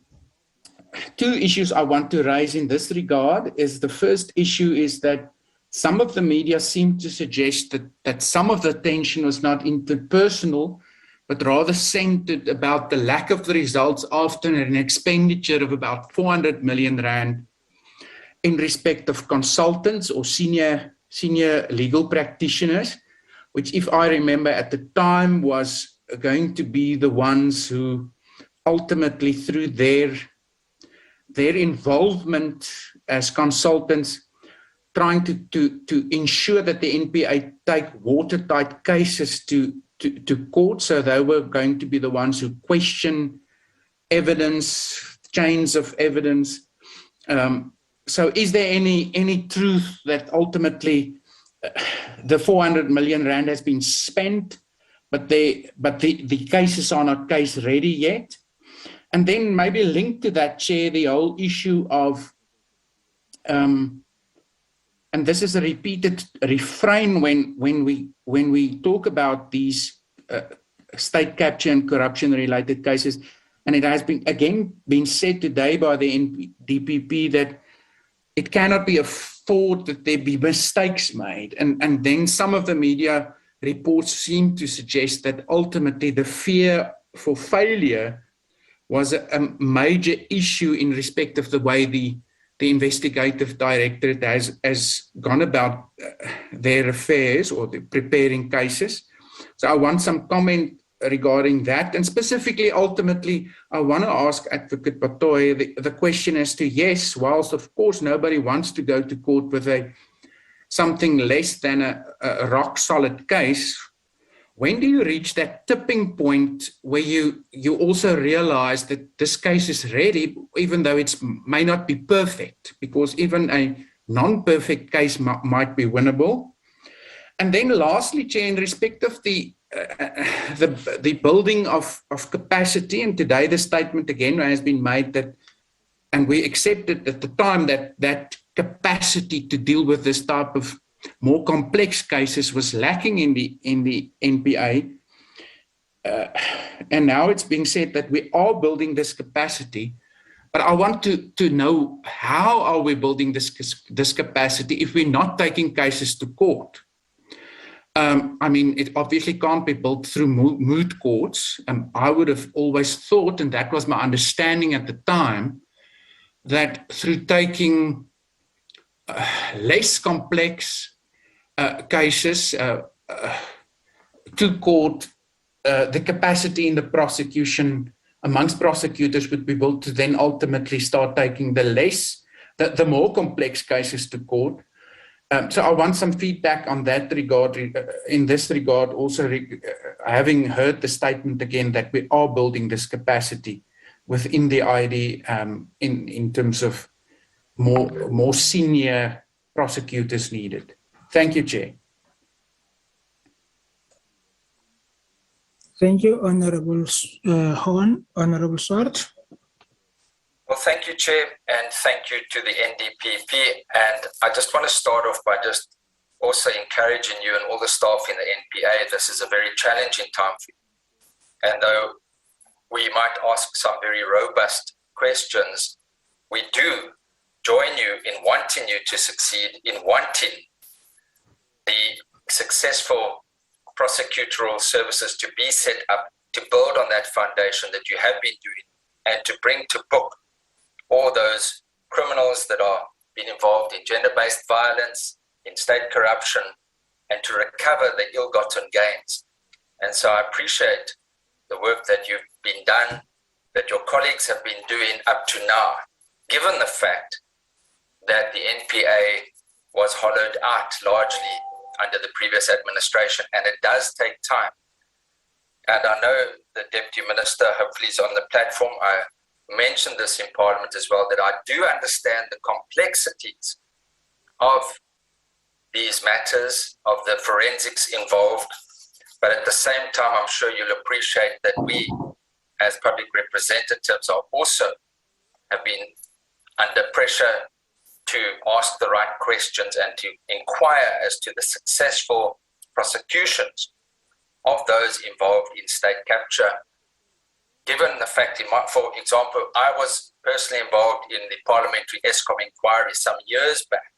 2 issues I want to raise in this regard is the first issue is that some of the media seem to suggest that some of the attention was not interpersonal, but rather centered about the lack of the results after an expenditure of about 400 million rand in respect of consultants or senior legal practitioners, which, if I remember at the time, was going to be the ones who ultimately, through their involvement as consultants, trying to ensure that the NPA take watertight cases to court. So they were going to be the ones who question evidence, chains of evidence. So is there any truth that ultimately the 400 million rand has been spent, but the cases are not case ready yet? And then maybe linked to that, Chair, the whole issue of, and this is a repeated refrain when we talk about these state capture and corruption related cases, and it has been said today by the NDPP that it cannot be afforded that there be mistakes made. And then some of the media reports seem to suggest that ultimately the fear for failure was a major issue in respect of the way the investigative directorate has gone about their affairs or the preparing cases. So I want some comment regarding that. And specifically, ultimately, I want to ask Advocate Batohi the question as to, yes, whilst of course nobody wants to go to court with something less than a rock solid case, when do you reach that tipping point where you also realize that this case is ready, even though it may not be perfect, because even a non-perfect case might be winnable? And then lastly, Chair, in respect of the building of capacity, and today the statement again has been made that, and we accepted at the time that capacity to deal with this type of more complex cases was lacking in the NPA. And now it's being said that we are building this capacity. But I want to know, how are we building this capacity if we're not taking cases to court? I mean, it obviously can't be built through moot courts. I would have always thought, and that was my understanding at the time, that through taking less complex cases to court, the capacity in the prosecution amongst prosecutors would be built to then ultimately start taking the more complex cases to court. So I want some feedback on that regard. In this regard, also having heard the statement again that we are building this capacity within the ID in terms of more senior prosecutors needed. Thank you, Chair. Thank you, Honourable Horn. Honourable Swart. Well, thank you, Chair, and thank you to the NDPP. And I just want to start off by just also encouraging you and all the staff in the NPA. This is a very challenging time for you. And though we might ask some very robust questions, we do join you in wanting you to succeed, in wanting the successful prosecutorial services to be set up, to build on that foundation that you have been doing, and to bring to book all those criminals that are being involved in gender-based violence, in state corruption, and to recover the ill-gotten gains. And so I appreciate the work that you've been done, that your colleagues have been doing up to now, given the fact that the NPA was hollowed out largely under the previous administration, and it does take time. And I know the Deputy Minister hopefully is on the platform. I mentioned this in Parliament as well, that I do understand the complexities of these matters, of the forensics involved, but at the same time, I'm sure you'll appreciate that we, as public representatives, are also have been under pressure to ask the right questions and to inquire as to the successful prosecutions of those involved in state capture. Given the fact, for example, I was personally involved in the parliamentary ESCOM inquiry some years back,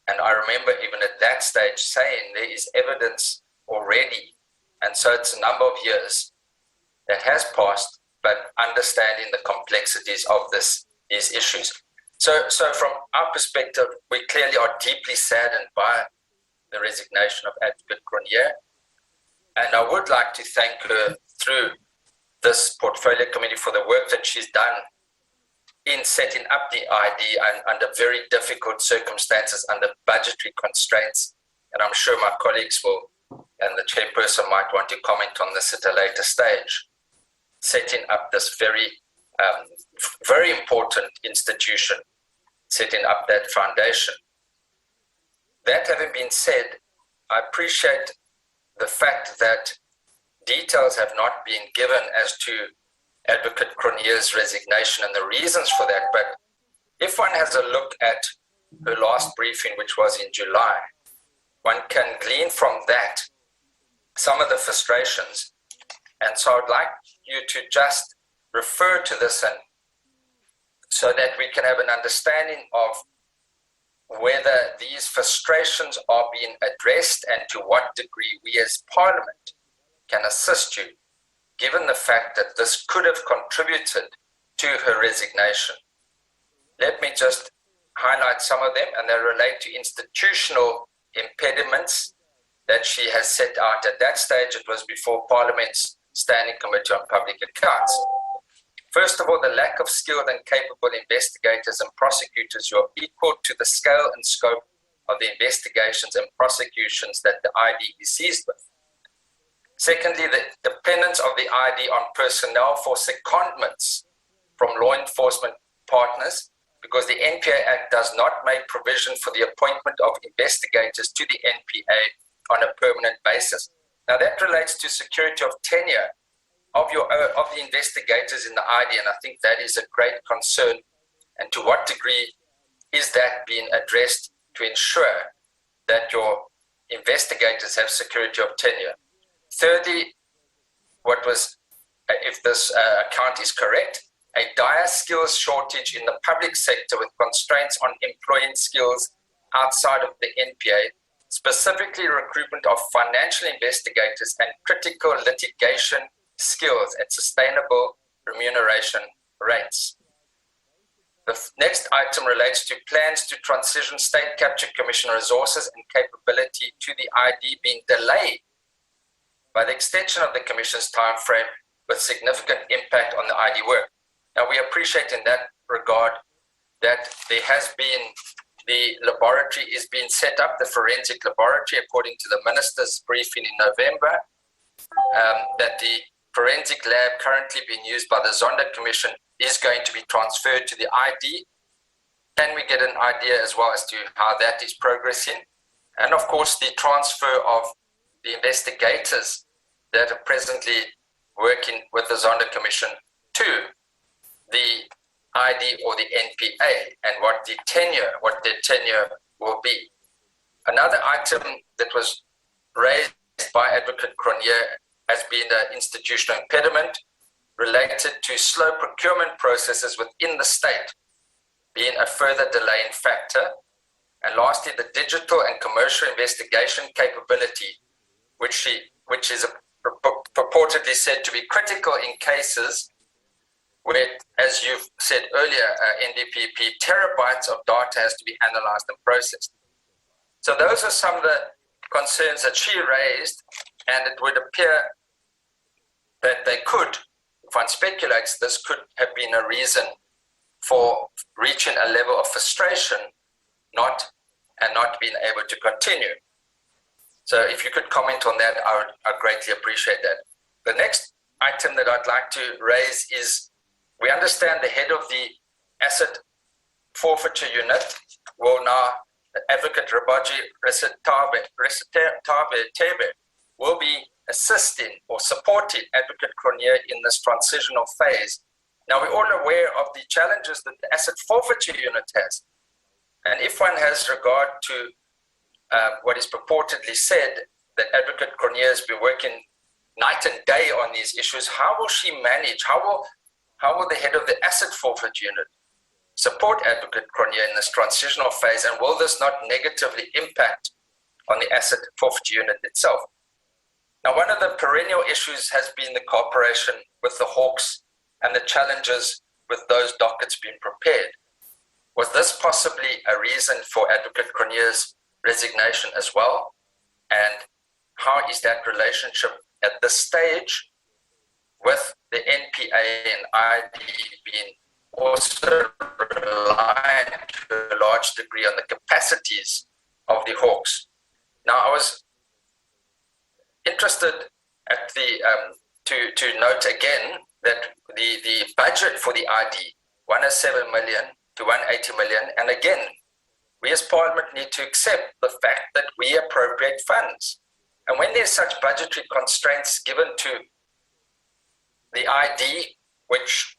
and I remember even at that stage saying there is evidence already, and so it's a number of years that has passed, but understanding the complexities of these issues. So from our perspective, we clearly are deeply saddened by the resignation of Advocate Cronje, and I would like to thank her through this portfolio committee for the work that she's done in setting up the ID and under very difficult circumstances, under budgetary constraints. And I'm sure my colleagues will, and the chairperson might want to comment on this at a later stage, setting up this very important institution, setting up that foundation. That having been said, I appreciate the fact that details have not been given as to Advocate Cronje's resignation and the reasons for that. But if one has a look at her last briefing, which was in July, one can glean from that some of the frustrations. And so I'd like you to just refer to this, and so that we can have an understanding of whether these frustrations are being addressed and to what degree we as Parliament can assist you, given the fact that this could have contributed to her resignation. Let me just highlight some of them, and they relate to institutional impediments that she has set out. At that stage, it was before Parliament's Standing Committee on Public Accounts. First of all, the lack of skilled and capable investigators and prosecutors who are equal to the scale and scope of the investigations and prosecutions that the ID is seized with. Secondly, the dependence of the ID on personnel for secondments from law enforcement partners, because the NPA Act does not make provision for the appointment of investigators to the NPA on a permanent basis. Now that relates to security of tenure of the investigators in the ID, and I think that is a great concern. And to what degree is that being addressed to ensure that your investigators have security of tenure? Thirdly, if this account is correct, a dire skills shortage in the public sector with constraints on employing skills outside of the NPA, specifically recruitment of financial investigators and critical litigation skills at sustainable remuneration rates. The next item relates to plans to transition State Capture Commission resources and capability to the ID being delayed by the extension of the Commission's time frame with significant impact on the ID work. Now, we appreciate in that regard that there has been, the laboratory is being set up, the forensic laboratory, according to the Minister's briefing in November, that the forensic lab currently being used by the Zonda Commission is going to be transferred to the ID. Can we get an idea as well as to how that is progressing? And of course, the transfer of the investigators that are presently working with the Zonda Commission to the ID or the NPA, and what their tenure will be. Another item that was raised by Advocate Cronje as being an institutional impediment related to slow procurement processes within the state being a further delaying factor. And lastly, the digital and commercial investigation capability, which is purportedly said to be critical in cases where, as you've said earlier, NDPP, terabytes of data has to be analyzed and processed. So those are some of the concerns that she raised, and it would appear that they could, if one speculates, this could have been a reason for reaching a level of frustration not being able to continue. So if you could comment on that, I'd greatly appreciate that. The next item that I'd like to raise is, we understand the head of the asset forfeiture unit will now, Advocate Rabaji Resetabe will be assisting or supporting Advocate Cronje in this transitional phase. Now, we're all aware of the challenges that the asset forfeiture unit has. And if one has regard to what is purportedly said, that Advocate Cronje has been working night and day on these issues, how will she manage? How will the head of the asset forfeiture unit support Advocate Cronje in this transitional phase, and will this not negatively impact on the asset forfeiture unit itself? Now, one of the perennial issues has been the cooperation with the Hawks and the challenges with those dockets being prepared. Was this possibly a reason for Advocate Cronje's resignation as well? And how is that relationship at this stage with the NPA and ID being also reliant to a large degree on the capacities of the Hawks? Now, I was interested at to note again that the budget for the ID, 107 million to 180 million, and again, we as Parliament need to accept the fact that we appropriate funds. And when there's such budgetary constraints given to the ID, which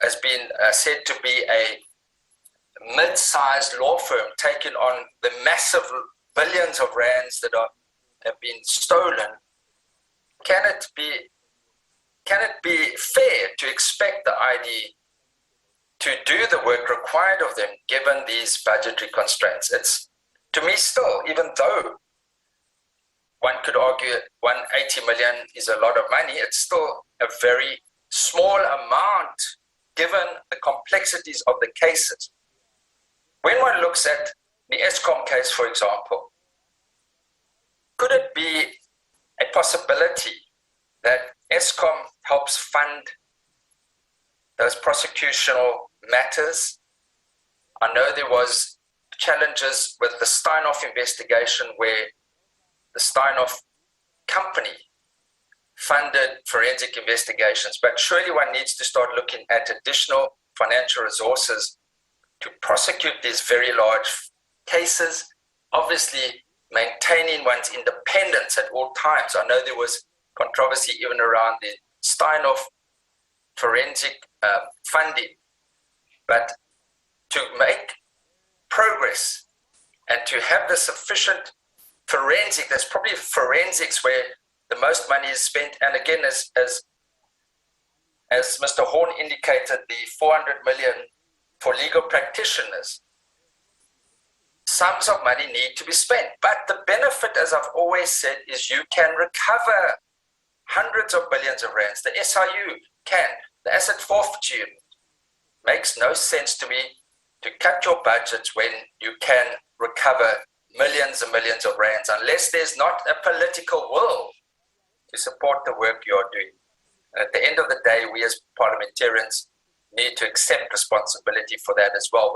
has been said to be a mid-sized law firm taking on the massive billions of rands that have been stolen, can it be fair to expect the ID to do the work required of them given these budgetary constraints? It's, to me still, even though one could argue 180 million is a lot of money, it's still a very small amount given the complexities of the cases. When one looks at the Eskom case, for example, could it be a possibility that Eskom helps fund those prosecutional matters? I know there was challenges with the Steinhoff investigation where the Steinhoff company funded forensic investigations, but surely one needs to start looking at additional financial resources to prosecute these very large cases, obviously maintaining one's independence at all times. I know there was controversy even around the Steinhoff forensic funding, but to make progress and to have the sufficient forensic, there's probably forensics where the most money is spent. And again, as Mr. Horn indicated, the 400 million for legal practitioners, sums of money need to be spent. But the benefit, as I've always said, is you can recover hundreds of billions of rands. The SIU can. The asset forfeiture unit. Makes no sense to me to cut your budgets when you can recover millions and millions of rands, unless there's not a political will to support the work you're doing. And at the end of the day, we as parliamentarians need to accept responsibility for that as well.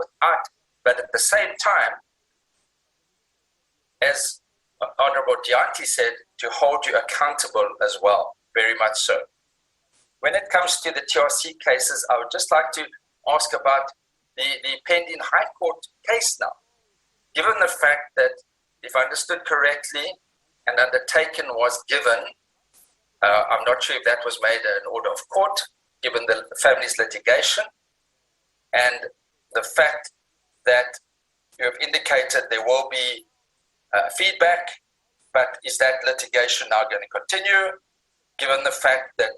But at the same time, as Honorable Dianti said, to hold you accountable as well, very much so. When it comes to the TRC cases, I would just like to ask about the pending High Court case now. Given the fact that, if I understood correctly, an undertaking was given, I'm not sure if that was made an order of court, given the family's litigation, and the fact that you have indicated there will be feedback, but is that litigation now going to continue, given the fact that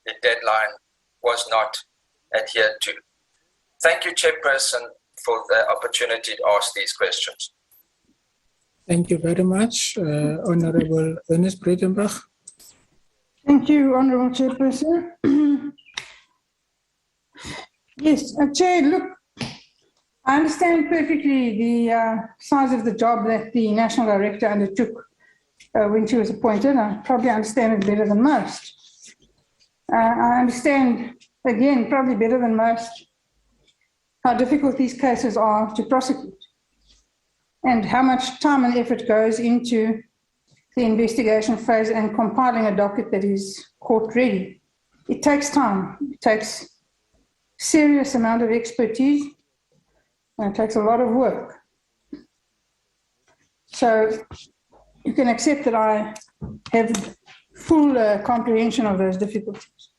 the deadline was not adhered to? Thank you, Chairperson, for the opportunity to ask these questions. Thank you very much, Honorable Ernest Bredenbach. Thank you, Honorable Chairperson. Yes, Chair, look, I understand perfectly the size of the job that the National Director undertook when she was appointed. I probably understand it better than most. I understand, again, probably better than most, how difficult these cases are to prosecute and how much time and effort goes into the investigation phase and compiling a docket that is court ready. It takes time. It takes serious amount of expertise, and it takes a lot of work. So you can accept that I have full comprehension of those difficulties.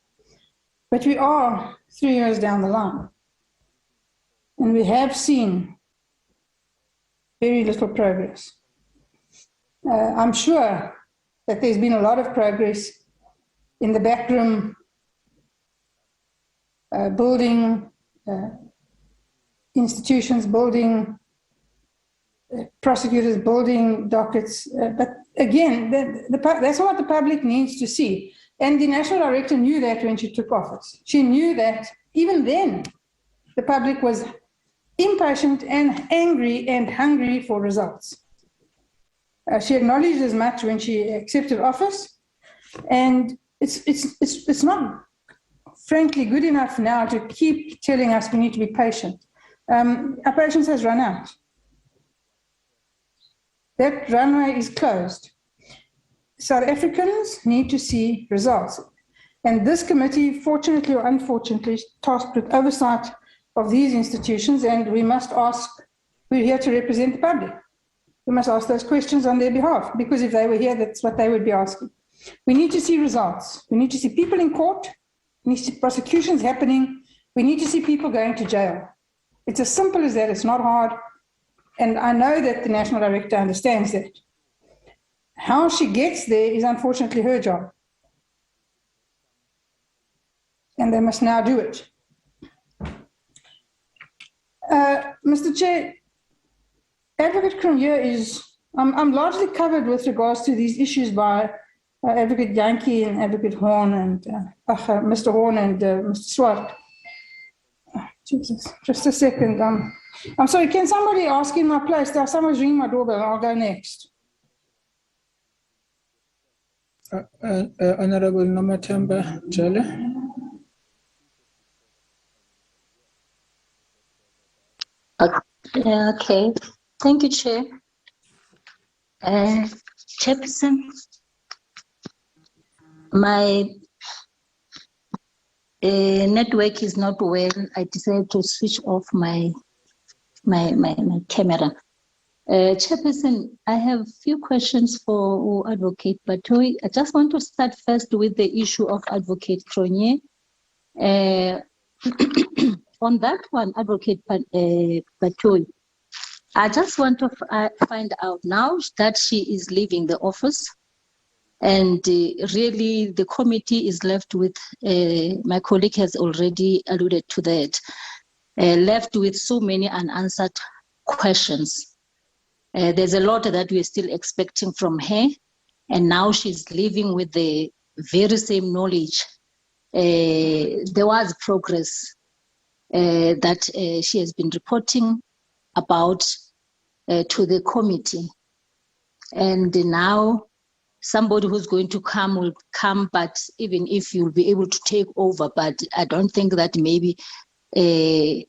But we are 3 years down the line, and we have seen very little progress. I'm sure that there's been a lot of progress in the backroom, building institutions, building prosecutors, building dockets. But again, that's what the public needs to see. And the National Director knew that when she took office. She knew that even then the public was impatient and angry and hungry for results. She acknowledged as much when she accepted office, and it's not, frankly, good enough now to keep telling us we need to be patient. Our patience has run out. That runway is closed. South Africans need to see results, and this committee, fortunately or unfortunately, is tasked with oversight of these institutions, and we must ask. We're here to represent the public. We must ask those questions on their behalf, because if they were here, that's what they would be asking. We need to see results. We need to see people in court. We need to see prosecutions happening. We need to see people going to jail. It's as simple as that. It's not hard. And I know that the National Director understands that. How she gets there is unfortunately her job. And they must now do it. Mr. Chair, Advocate Cronje is, I'm largely covered with regards to these issues by Advocate Yankee and Advocate Horn and Mr. Horn and Mr. Swart. Jesus, just a second. I'm sorry, can somebody ask in my place? Someone's ringing my doorbell. I'll go next. Honorable Nomathemba Jale. Okay, thank you, Chair. Chairperson, My network is not well. I decided to switch off my camera. Chairperson, I have a few questions for Advocate Batohi. I just want to start first with the issue of Advocate Cronje. On that one, Advocate Batohi, I just want to find out now that she is leaving the office, and really the committee is left with, my colleague has already alluded to that, left with so many unanswered questions. There's a lot that we're still expecting from her, and now she's living with the very same knowledge. There was progress that she has been reporting about to the committee, and now somebody who's going to come will come, but even if you'll be able to take over, but I don't think that maybe to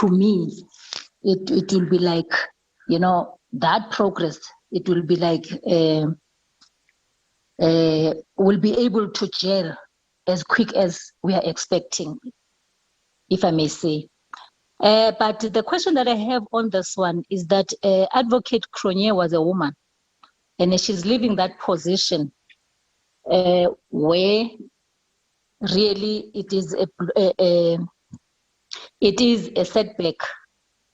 me, it will be like, you know, that progress, it will be like, we'll be able to gel as quick as we are expecting, if I may say. But the question that I have on this one is that Advocate Cronje was a woman, and she's leaving that position where really it is a setback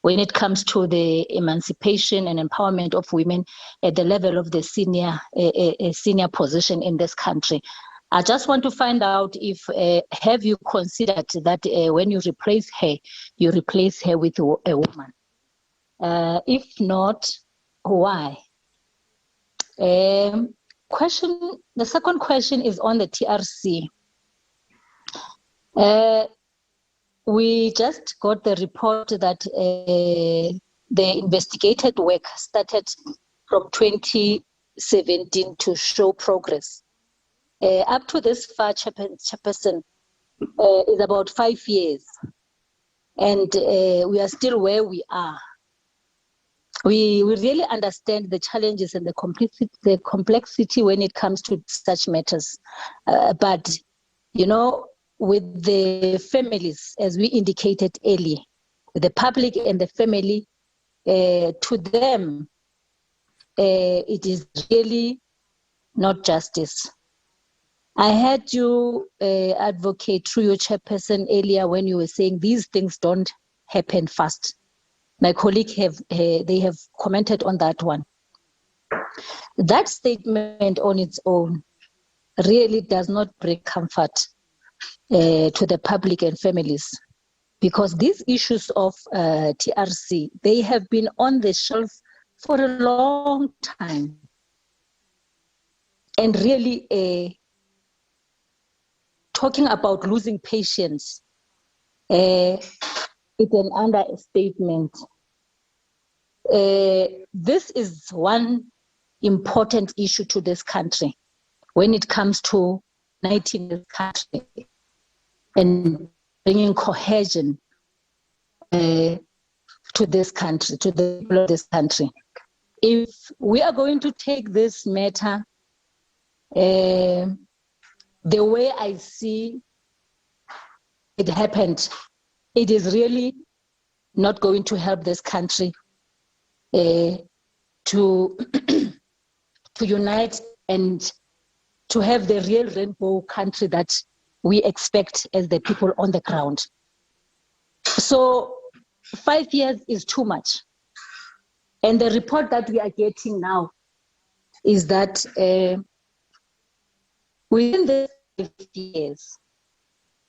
when it comes to the emancipation and empowerment of women at the level of the senior position in this country. I just want to find out if, have you considered that when you replace her with a woman? If not, why? The second question is on the TRC. We just got the report that the investigated work started from 2017 to show progress. Up to this far, Chairperson, is about 5 years, and we are still where we are. We really understand the challenges and the complexity when it comes to such matters, but you know, with the families, as we indicated earlier, the public and the family, to them, it is really not justice. I heard you advocate through your chairperson earlier when you were saying these things don't happen fast. My colleague they have commented on that one. That statement on its own really does not bring comfort to the public and families, because these issues of TRC, they have been on the shelf for a long time, and really talking about losing patience, it's an understatement. This is one important issue to this country when it comes to uniting this country and bringing cohesion to this country, to the people of this country. If we are going to take this matter the way I see it happened, it is really not going to help this country to unite and to have the real rainbow country that we expect as the people on the ground. So 5 years is too much. And the report that we are getting now is that within the 50 years,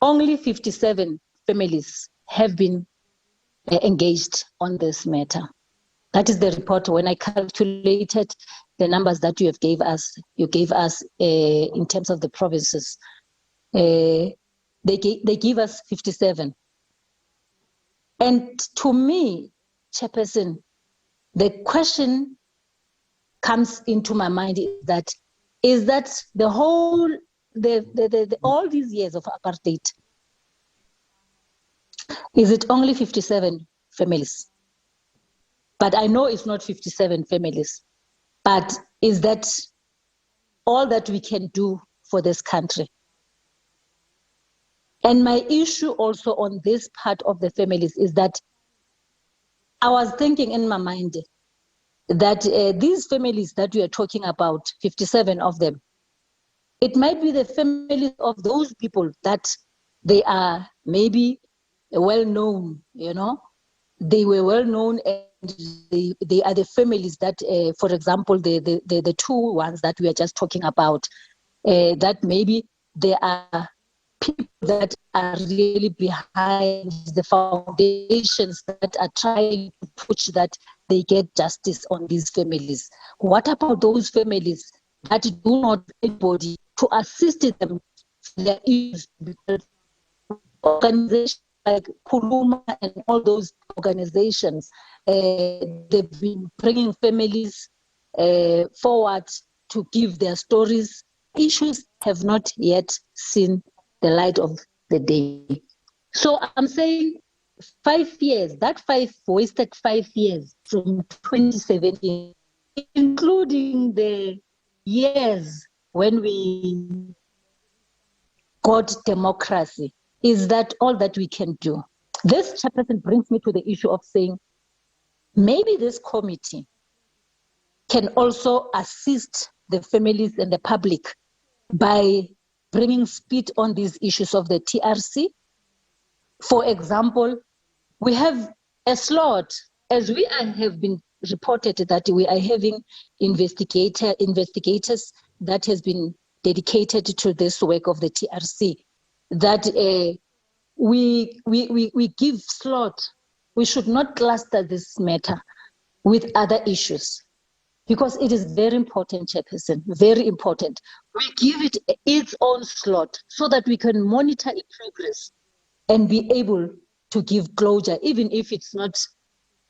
only 57 families have been engaged on this matter. That is the report. When I calculated the numbers that you gave us in terms of the provinces, they give us 57. And to me, Chairperson, the question comes into my mind is that the whole, all these years of apartheid, is it only 57 families? But I know it's not 57 families. But is that all that we can do for this country. And my issue also on this part of the families is that I was thinking in my mind that these families that we are talking about, 57 of them, it might be the families of those people that they are maybe well known, you know, they were well known, and they are the families that, for example, the two ones that we are just talking about, that maybe there are people that are really behind the foundations that are trying to push that they get justice on these families. What about those families that do not have anybody to assist them in their issues? Because organizations like Kuluma and all those organizations, they've been bringing families forward to give their stories. Issues have not yet seen the light of the day. So I'm saying 5 years, that wasted 5 years from 2017, including the years when we got democracy. Is that all that we can do? This chairperson brings me to the issue of saying maybe this committee can also assist the families and the public by bringing speed on these issues of the TRC. For example, we have a slot, as we have been reported that we are having investigators that has been dedicated to this work of the TRC, that we give slot. We should not cluster this matter with other issues, because it is very important, Chairperson, very important. We give it its own slot so that we can monitor its progress and be able to give closure, even if it's not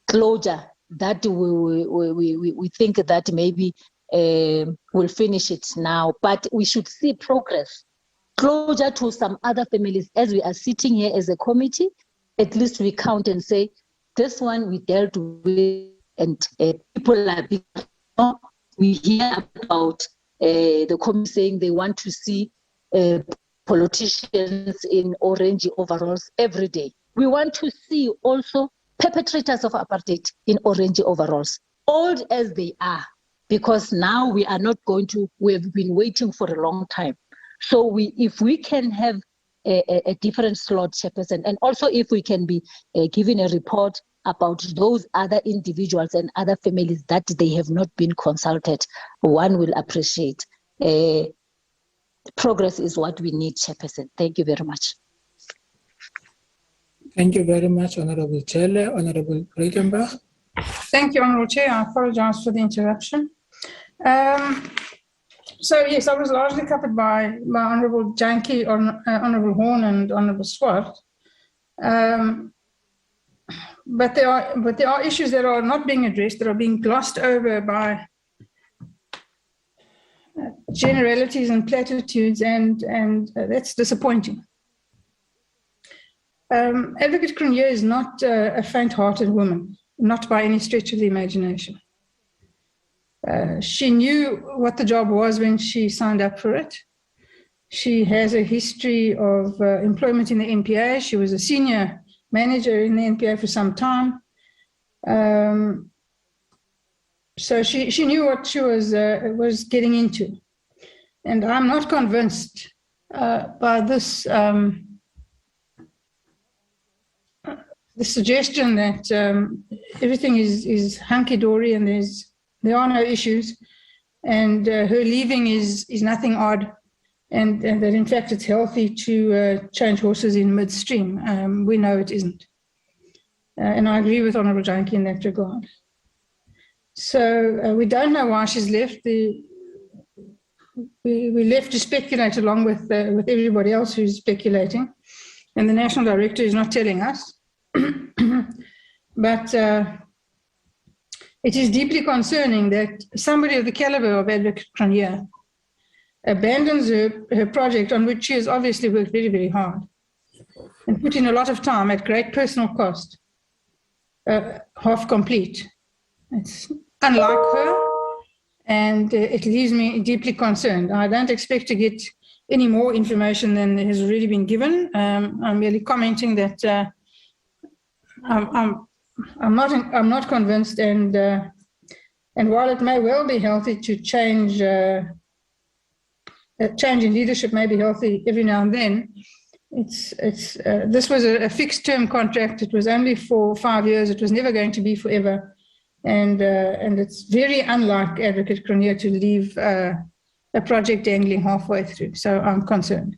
closure that we think that maybe we'll finish it now, but we should see progress, closure to some other families. As we are sitting here as a committee, at least we count and say, this one we dealt with, and people are being, we hear about the committee saying they want to see politicians in orange overalls every day. We want to see also perpetrators of apartheid in orange overalls, old as they are, because now we are not going to, we have been waiting for a long time. So if we can have a different slot, Chairperson, and also if we can be given a report about those other individuals and other families that they have not been consulted, one will appreciate. Progress is what we need, Chairperson. Thank you very much. Thank you very much, Honorable Chair. Honorable Breitenbach. Thank you, Honorable Chair. I apologize for the interruption. So yes, I was largely covered by Honorable Janki, Honorable Horn, and Honorable Swart. But there are issues that are not being addressed, that are being glossed over by generalities and platitudes, and that's disappointing. Advocate Cronje is not a faint-hearted woman, not by any stretch of the imagination. She knew what the job was when she signed up for it. She has a history of employment in the NPA. She was a senior manager in the NPA for some time. So she knew what she was getting into. And I'm not convinced by this the suggestion that everything is hunky-dory and there are no issues, and her leaving is nothing odd, and that in fact it's healthy to change horses in midstream. We know it isn't. And I agree with Honourable Janki in that regard. So we don't know why she's left. We left to speculate along with everybody else who's speculating, and the National Director is not telling us. But it is deeply concerning that somebody of the caliber of Advocate Cronje abandons her project, on which she has obviously worked very, very hard and put in a lot of time at great personal cost, half complete. It's unlike her, and it leaves me deeply concerned. I don't expect to get any more information than has already been given. I'm merely commenting that I'm not convinced, and while it may well be healthy to change, a change in leadership may be healthy every now and then. This was a fixed term contract. It was only for 5 years. It was never going to be forever, and it's very unlike Advocate Cronje to leave a project dangling halfway through. So I'm concerned.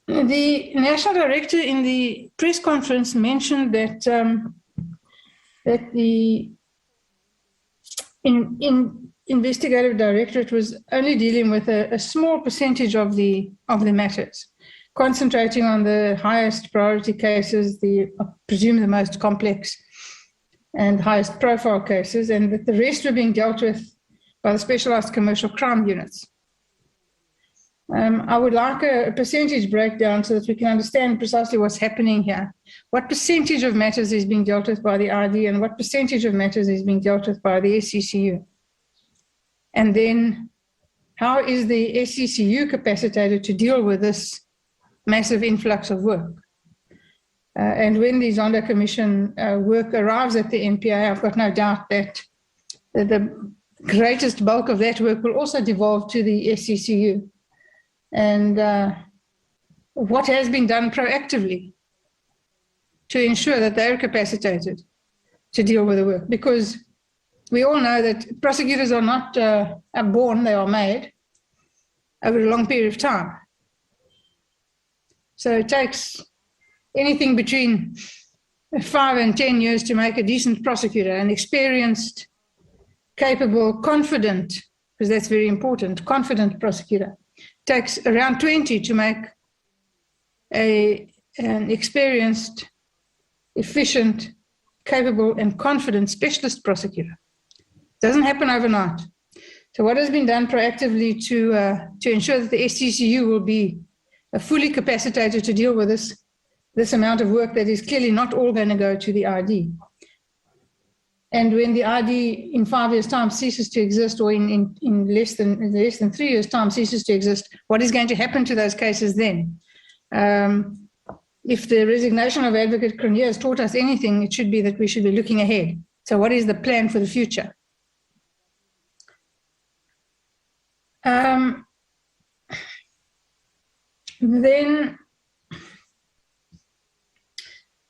The National Director in the press conference mentioned that the investigative directorate was only dealing with a small percentage of the matters, concentrating on the highest priority cases, I presume the most complex and highest profile cases, and that the rest were being dealt with by the specialized commercial crime units. I would like a percentage breakdown so that we can understand precisely what's happening here. What percentage of matters is being dealt with by the ID, and what percentage of matters is being dealt with by the SCCU? And then how is the SCCU capacitated to deal with this massive influx of work? And when the Zondo Commission work arrives at the NPA, I've got no doubt that the greatest bulk of that work will also devolve to the SCCU. And what has been done proactively to ensure that they're capacitated to deal with the work? Because we all know that prosecutors are not born, they are made over a long period of time. So it takes anything between 5 and 10 years to make a decent prosecutor, an experienced, capable, confident, because that's very important, confident prosecutor. It takes around 20 to make an experienced, efficient, capable, and confident specialist prosecutor. It doesn't happen overnight. So what has been done proactively to ensure that the SCCU will be fully capacitated to deal with this amount of work that is clearly not all going to go to the ID? And when the ID in 5 years' time ceases to exist, or in less than 3 years' time ceases to exist, what is going to happen to those cases then? If the resignation of Advocate Cronje has taught us anything, it should be that we should be looking ahead. So what is the plan for the future? Then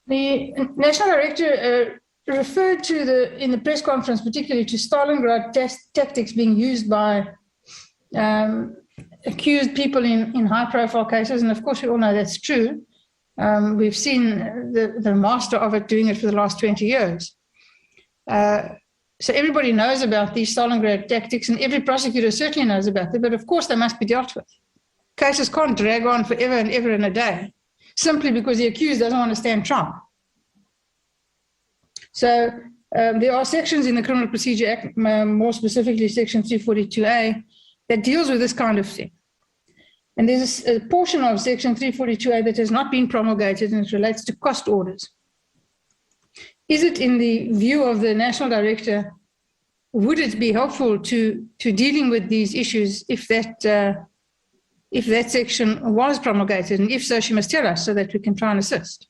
the National Director referred to in the press conference, particularly to Stalingrad tactics being used by accused people in high-profile cases, and of course we all know that's true. We've seen the master of it doing it for the last 20 years. So everybody knows about these Stalingrad tactics, and every prosecutor certainly knows about them, but of course they must be dealt with. Cases can't drag on forever and ever and a day, simply because the accused doesn't want to stand trial. So there are sections in the Criminal Procedure Act, more specifically Section 342A, that deals with this kind of thing. And there's a portion of Section 342A that has not been promulgated, and it relates to cost orders. Is it in the view of the National Director, would it be helpful to dealing with these issues if that section was promulgated? And if so, she must tell us so that we can try and assist.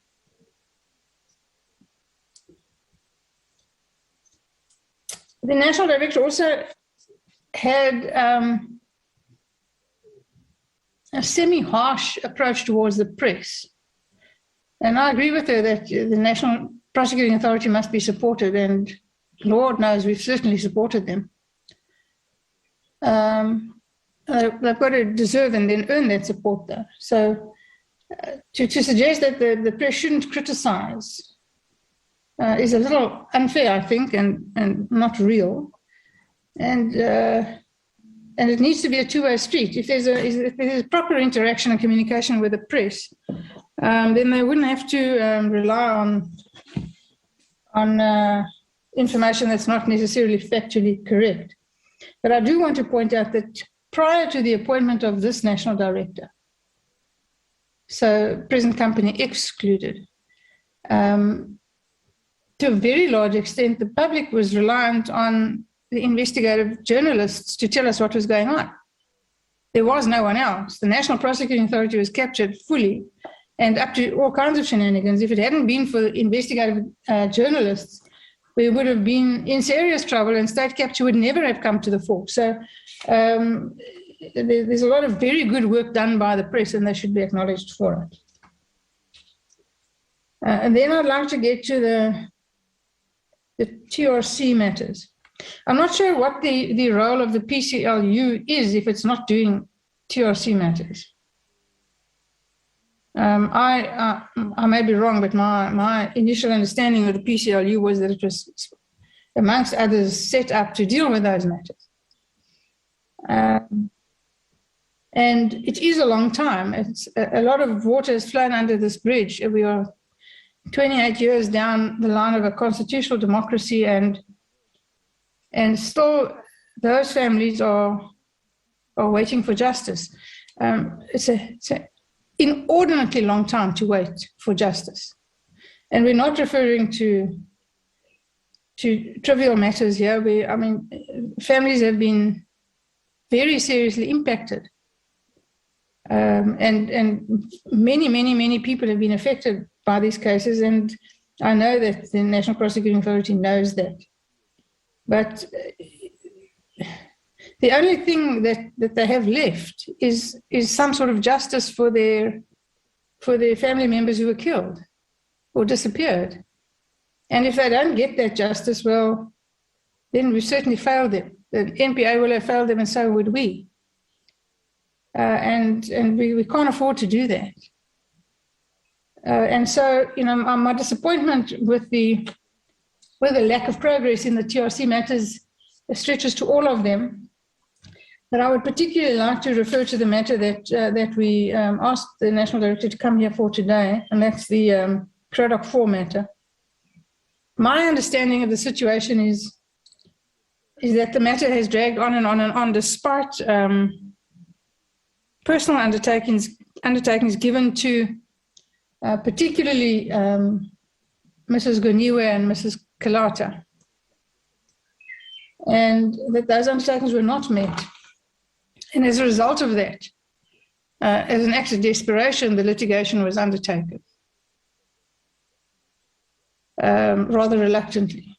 The National Director also had a semi-harsh approach towards the press. And I agree with her that the National Prosecuting Authority must be supported, and Lord knows we've certainly supported them. They've got to deserve and then earn that support, though. So to suggest that the press shouldn't criticize is a little unfair, I think, and not real. And it needs to be a two-way street. If there's a proper interaction and communication with the press, then they wouldn't have to rely on information that's not necessarily factually correct. But I do want to point out that prior to the appointment of this National Director, so present company excluded, to a very large extent, the public was reliant on the investigative journalists to tell us what was going on. There was no one else. The National Prosecuting Authority was captured fully and up to all kinds of shenanigans. If it hadn't been for investigative journalists, we would have been in serious trouble and state capture would never have come to the fore. So there's a lot of very good work done by the press and they should be acknowledged for it. And then I'd like to get to the TRC matters. I'm not sure what the role of the PCLU is if it's not doing TRC matters. I may be wrong, but my initial understanding of the PCLU was that it was, amongst others, set up to deal with those matters. And it is a long time. It's a lot of water has flown under this bridge. We are 28 years down the line of a constitutional democracy, and still those families are waiting for justice. It's an inordinately long time to wait for justice. And we're not referring to trivial matters here. I mean, families have been very seriously impacted. And many people have been affected by these cases, and I know that the National Prosecuting Authority knows that. But the only thing that they have left is some sort of justice for their family members who were killed or disappeared. And if they don't get that justice, well, then we certainly failed them. The NPA will have failed them, and so would we. And we can't afford to do that. And so, you know, my disappointment with the lack of progress in the TRC matters stretches to all of them. But I would particularly like to refer to the matter that we asked the National Directorate to come here for today, and that's the Cradock 4 matter. My understanding of the situation is that the matter has dragged on and on despite personal undertakings given to particularly Mrs. Goniwe and Mrs. Kalata, and that those undertakings were not met. And as a result of that, as an act of desperation, the litigation was undertaken, rather reluctantly.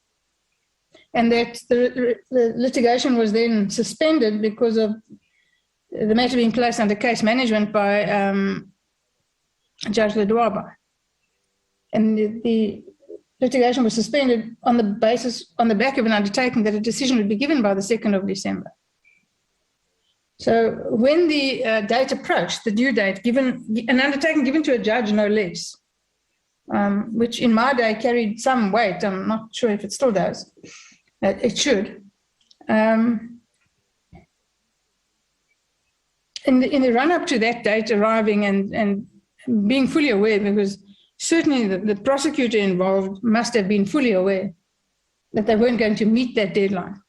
And that the litigation was then suspended because of the matter being placed under case management by Judge Ledwaba. And the litigation was suspended on the back of an undertaking that a decision would be given by the 2nd of December. So when the date approached, the due date, an undertaking given to a judge, no less, which in my day carried some weight, I'm not sure if it still does, it should. In the run-up to that date arriving and being fully aware, because certainly the prosecutor involved must have been fully aware that they weren't going to meet that deadline.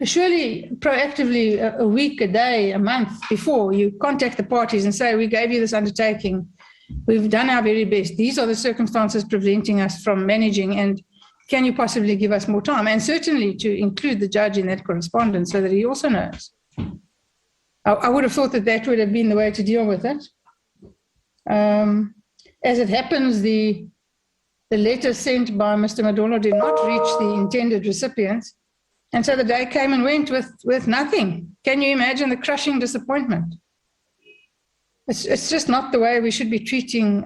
Surely proactively a week, a day, a month before, you contact the parties and say, we gave you this undertaking, we've done our very best, these are the circumstances preventing us from managing, and can you possibly give us more time? And certainly to include the judge in that correspondence so that he also knows. I would have thought that would have been the way to deal with it. As it happens, the letter sent by Mr. Madolo did not reach the intended recipients. And so the day came and went with nothing. Can you imagine the crushing disappointment? It's just not the way we should be treating,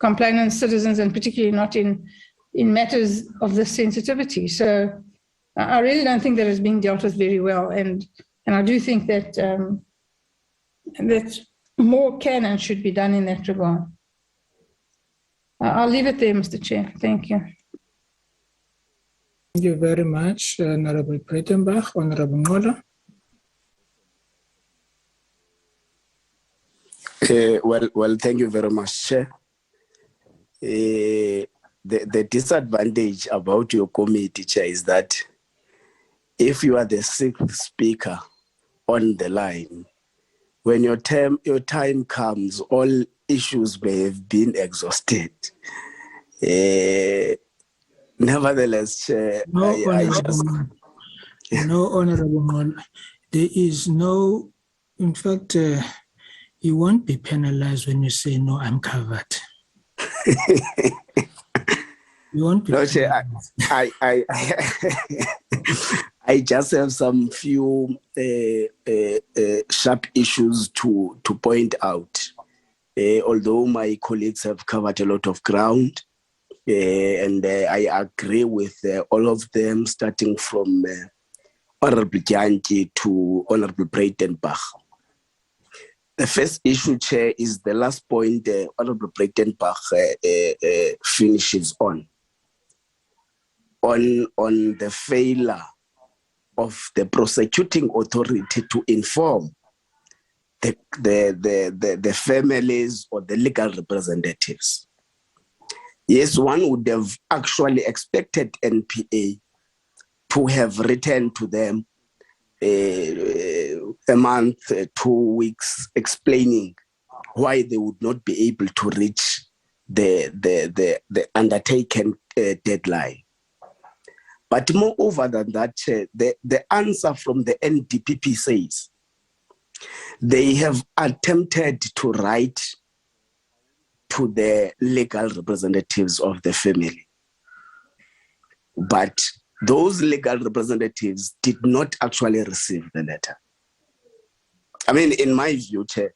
complainant citizens, and particularly not in matters of this sensitivity. So I really don't think that it's being dealt with very well. And I do think that that more can and should be done in that regard. I'll leave it there, Mr. Chair. Thank you. Thank you very much, Honorable Breitenbach. Honorable Ngola. Well, thank you very much, Chair. The disadvantage about your committee, Chair, is that if you are the 6th speaker on the line, when your time comes, all issues may have been exhausted. Nevertheless, Chair, No, Honorable Mon, there is no, in fact, you won't be penalized when you say, no, I'm covered. You won't be no, Chair, I just have some few sharp issues to point out. Although my colleagues have covered a lot of ground, and I agree with all of them, starting from Honorable Jantje to Honorable Breitenbach. The first issue, Chair, is the last point Honorable Breitenbach finishes on the failure of the prosecuting authority to inform the families or the legal representatives. Yes, one would have actually expected NPA to have written to them a month, 2 weeks, explaining why they would not be able to reach the undertaken deadline. But moreover than that, the answer from the NDPP says they have attempted to write to the legal representatives of the family. But those legal representatives did not actually receive the letter. I mean, in my view, Chair,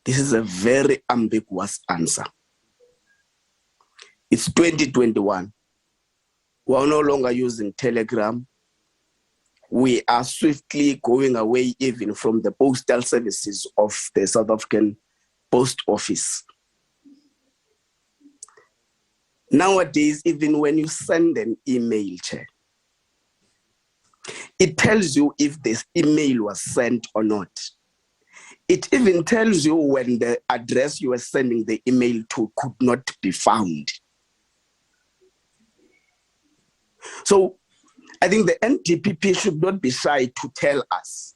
this is a very ambiguous answer. It's 2021. We are no longer using Telegram. We are swiftly going away even from the postal services of the South African Post Office. Nowadays, even when you send an email, Chair, it tells you if this email was sent or not. It even tells you when the address you were sending the email to could not be found. So I think the NDPP should not be shy to tell us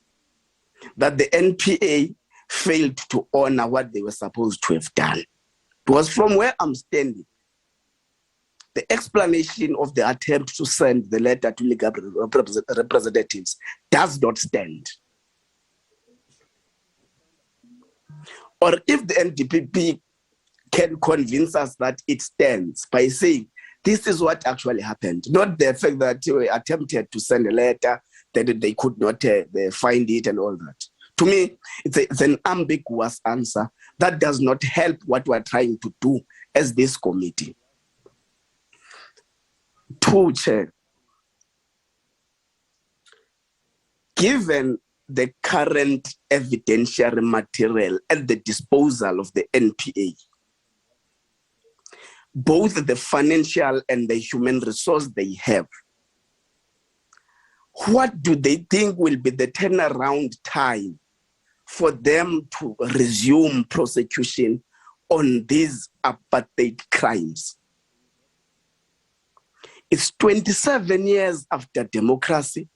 that the NPA failed to honor what they were supposed to have done. Because from where I'm standing, the explanation of the attempt to send the letter to legal representatives does not stand. Or if the NDPP can convince us that it stands by saying, this is what actually happened, not the fact that you attempted to send a letter, that they could not find it and all that. To me, it's an ambiguous answer that does not help what we're trying to do as this committee. Two, Chair, given the current evidentiary material at the disposal of the NPA, both the financial and the human resource they have, what do they think will be the turnaround time for them to resume prosecution on these apartheid crimes? It's 27 years after democracy,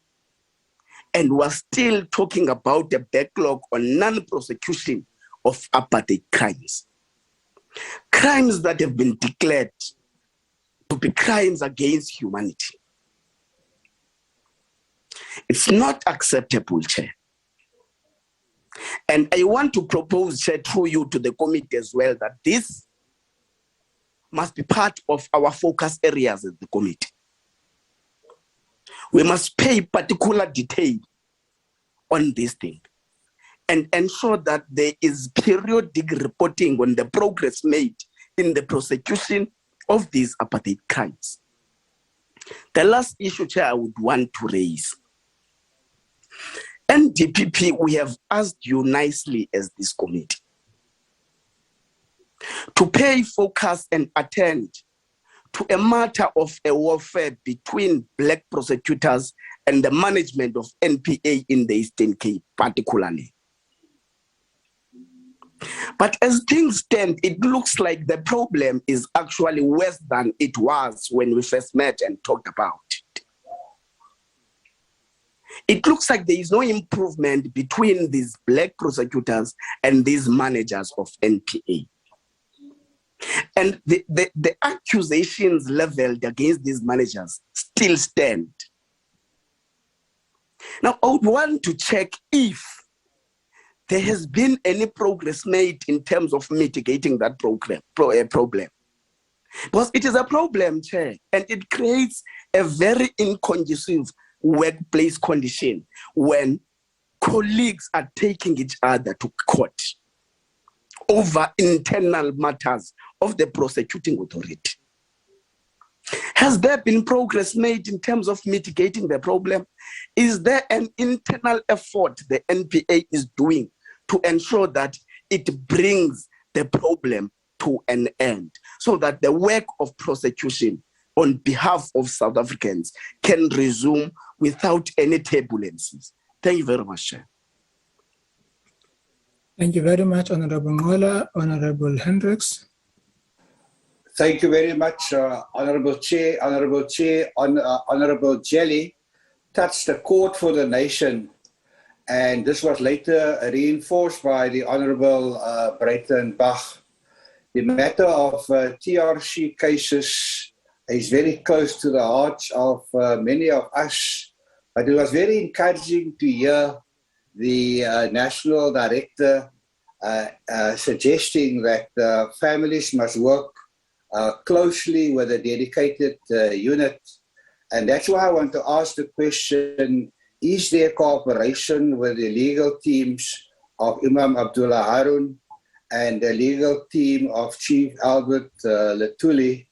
and we're still talking about a backlog on non-prosecution of apartheid crimes. Crimes that have been declared to be crimes against humanity. It's not acceptable, Chair. And I want to propose, Chair, through you to the committee as well, that this must be part of our focus areas at the committee. We must pay particular detail on this thing and ensure that there is periodic reporting on the progress made in the prosecution of these apartheid crimes. The last issue, Chair, I would want to raise. NDPP, we have asked you nicely as this committee to pay focus and attend to a matter of a warfare between Black prosecutors and the management of NPA in the Eastern Cape particularly. But as things stand, it looks like the problem is actually worse than it was when we first met and talked about it. It looks like there is no improvement between these Black prosecutors and these managers of NPA. And the accusations leveled against these managers still stand. Now, I would want to check if there has been any progress made in terms of mitigating that problem. Because it is a problem, Chair, and it creates a very inconducive workplace condition when colleagues are taking each other to court over internal matters of the prosecuting authority. Has there been progress made in terms of mitigating the problem? Is there an internal effort the NPA is doing to ensure that it brings the problem to an end so that the work of prosecution on behalf of South Africans can resume without any turbulences? Thank you very much, Chair. Thank you very much, Honorable Ngola. Honorable Hendricks. Thank you very much, Honorable Chair. Honorable Jelly touched the court for the nation, and this was later reinforced by the Honorable Breitenbach. The matter of TRC cases is very close to the hearts of many of us, but it was very encouraging to hear the National Director suggesting that families must work closely with a dedicated unit. And that's why I want to ask the question, is there cooperation with the legal teams of Imam Abdullah Harun and the legal team of Chief Albert Luthuli?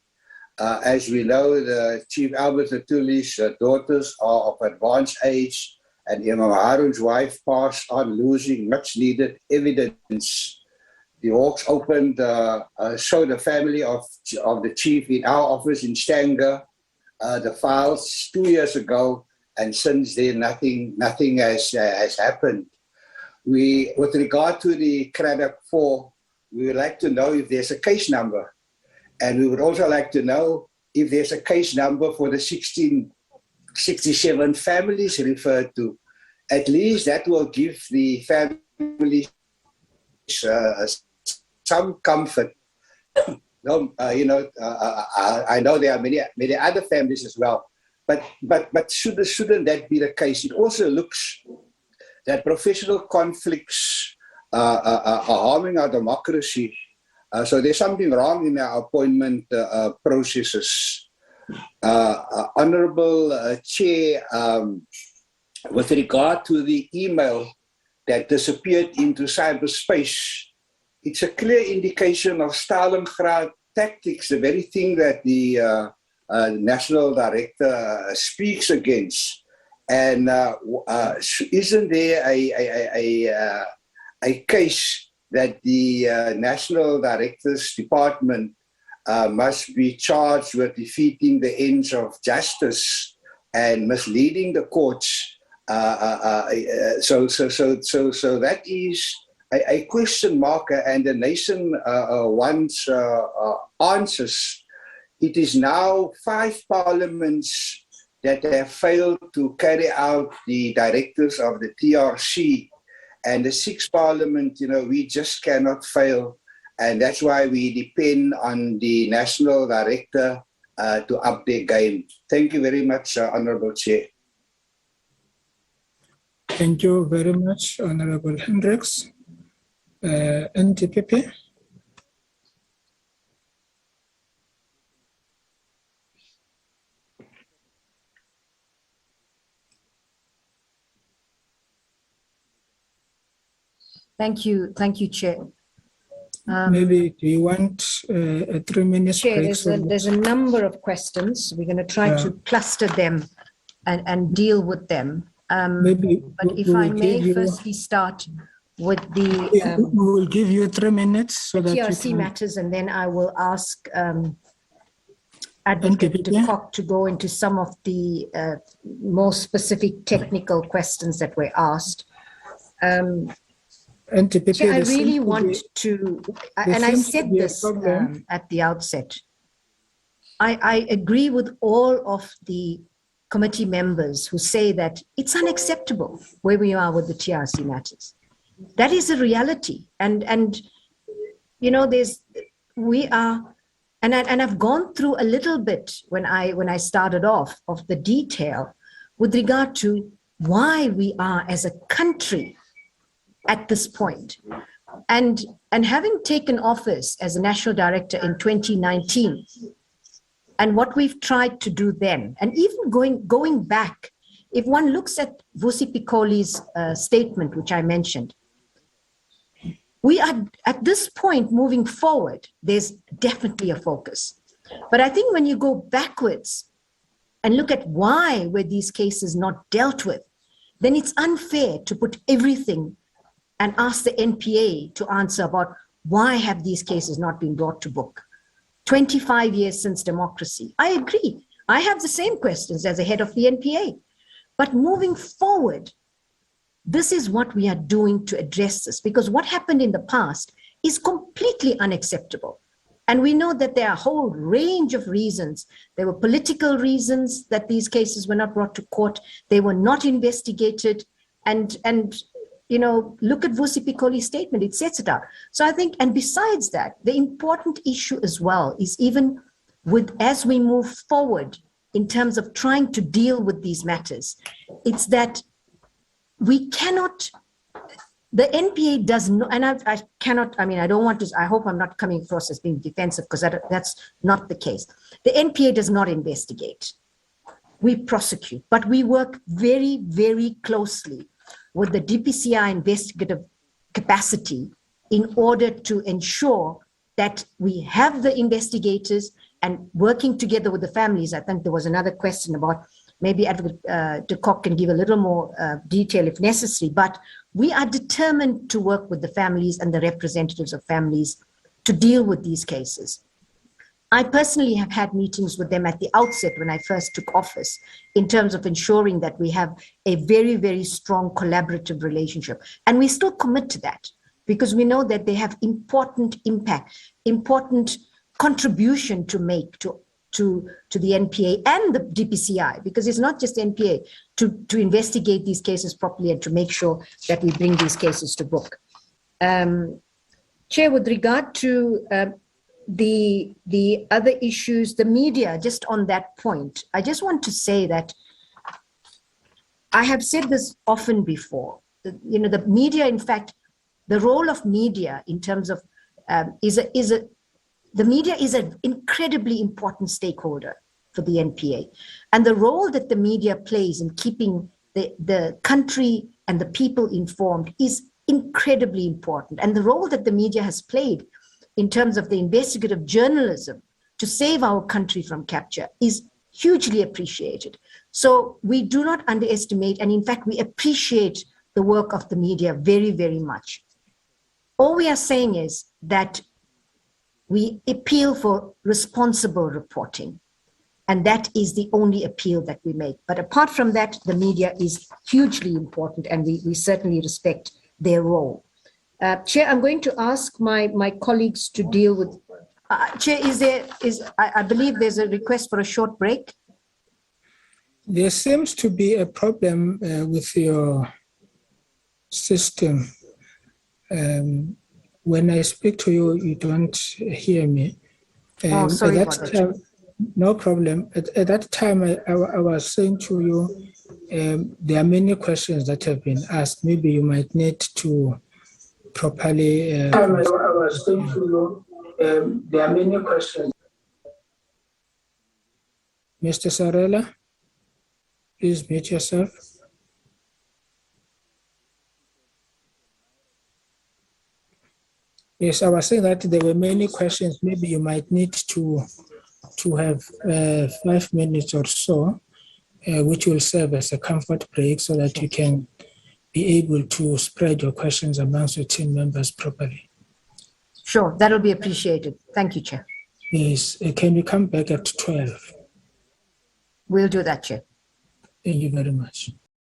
As we know, the Chief Albert Luthuli's daughters are of advanced age, and Imam Harun's wife passed on, losing much needed evidence. The Hawks opened, showed the family of the chief in our office in Stanger the files 2 years ago, and since then nothing has happened. With regard to the Cradock 4, we would like to know if there's a case number, and we would also like to know if there's a case number for the 67 families referred to. At least that will give the families some comfort. I know there are many other families as well, but shouldn't that be the case? It also looks that professional conflicts are harming our democracy. So there's something wrong in our appointment processes. Honorable Chair, with regard to the email that disappeared into cyberspace, it's a clear indication of Stalingrad tactics, the very thing that the National Director speaks against. And isn't there a case that the National Director's Department must be charged with defeating the ends of justice and misleading the courts? So that is a question marker, and the nation wants answers. It is now 5 parliaments that have failed to carry out the directives of the TRC, and the 6th parliament, we just cannot fail, and that's why we depend on the National Director to up their game. Thank you very much, Honourable Chair. Thank you very much, Honorable Hendricks. NDPP. Thank you, Chair. Maybe do you want a 3-minute Chair, break? there's a number of questions. We're going to try to cluster them and deal with them. But if I may firstly start with the... we will give you 3 minutes so that TRC matters, and then I will ask Advocate Cradock to go into some of the more specific technical questions that were asked. NDPP, I really want to, and I said this at the outset, I agree with all of the committee members who say that it's unacceptable where we are with the TRC matters. That is a reality. And there's we are, and I've gone through a little bit when I started off of the detail with regard to why we are as a country at this point. And having taken office as a national director in 2019, and what we've tried to do then, and even going back, if one looks at Vusi Pikoli's statement, which I mentioned, we are at this point moving forward, there's definitely a focus. But I think when you go backwards and look at why were these cases not dealt with, then it's unfair to put everything and ask the NPA to answer about why have these cases not been brought to book. 25 years since democracy. I agree. I have the same questions as the head of the NPA. But moving forward, this is what we are doing to address this, because what happened in the past is completely unacceptable. And we know that there are a whole range of reasons. There were political reasons that these cases were not brought to court. They were not investigated. And you know, look at Vusi Pikoli's statement, it sets it out. So I think, and besides that, the important issue as well is even with, as we move forward in terms of trying to deal with these matters, it's that we cannot, the NPA does not, and I cannot, I mean, I don't want to, I hope I'm not coming across as being defensive, because that's not the case. The NPA does not investigate. We prosecute, but we work very, very closely with the DPCI investigative capacity in order to ensure that we have the investigators and working together with the families. I think there was another question about maybe Advocate de Kock can give a little more detail if necessary, but we are determined to work with the families and the representatives of families to deal with these cases. I personally have had meetings with them at the outset when I first took office in terms of ensuring that we have a very, very strong collaborative relationship. And we still commit to that because we know that they have important impact, important contribution to make to the NPA and the DPCI, because it's not just NPA, to investigate these cases properly and to make sure that we bring these cases to book. Chair, with regard to the other issues, the media, just on that point, I just want to say that I have said this often before. You know, the media, in fact, the role of media in terms of the media is an incredibly important stakeholder for the NPA, and the role that the media plays in keeping the country and the people informed is incredibly important, and the role that the media has played in terms of the investigative journalism to save our country from capture is hugely appreciated. So we do not underestimate, and in fact, we appreciate the work of the media very, very much. All we are saying is that we appeal for responsible reporting, and that is the only appeal that we make. But apart from that, the media is hugely important, and we certainly respect their role. Chair, I'm going to ask my colleagues to deal with. Chair, I believe there's a request for a short break. There seems to be a problem with your system. When I speak to you, you don't hear me. Sorry about that. No problem. At that time, I was saying to you, there are many questions that have been asked. Maybe you might need to properly. I was saying to you, there are many questions. Mr. Sarela, please mute yourself. Yes, I was saying that there were many questions. Maybe you might need to have 5 minutes or so, which will serve as a comfort break so that you can be able to spread your questions amongst your team members properly. Sure, that'll be appreciated. Thank you, Chair. Yes, can you come back at 12? We'll do that, Chair. Thank you very much.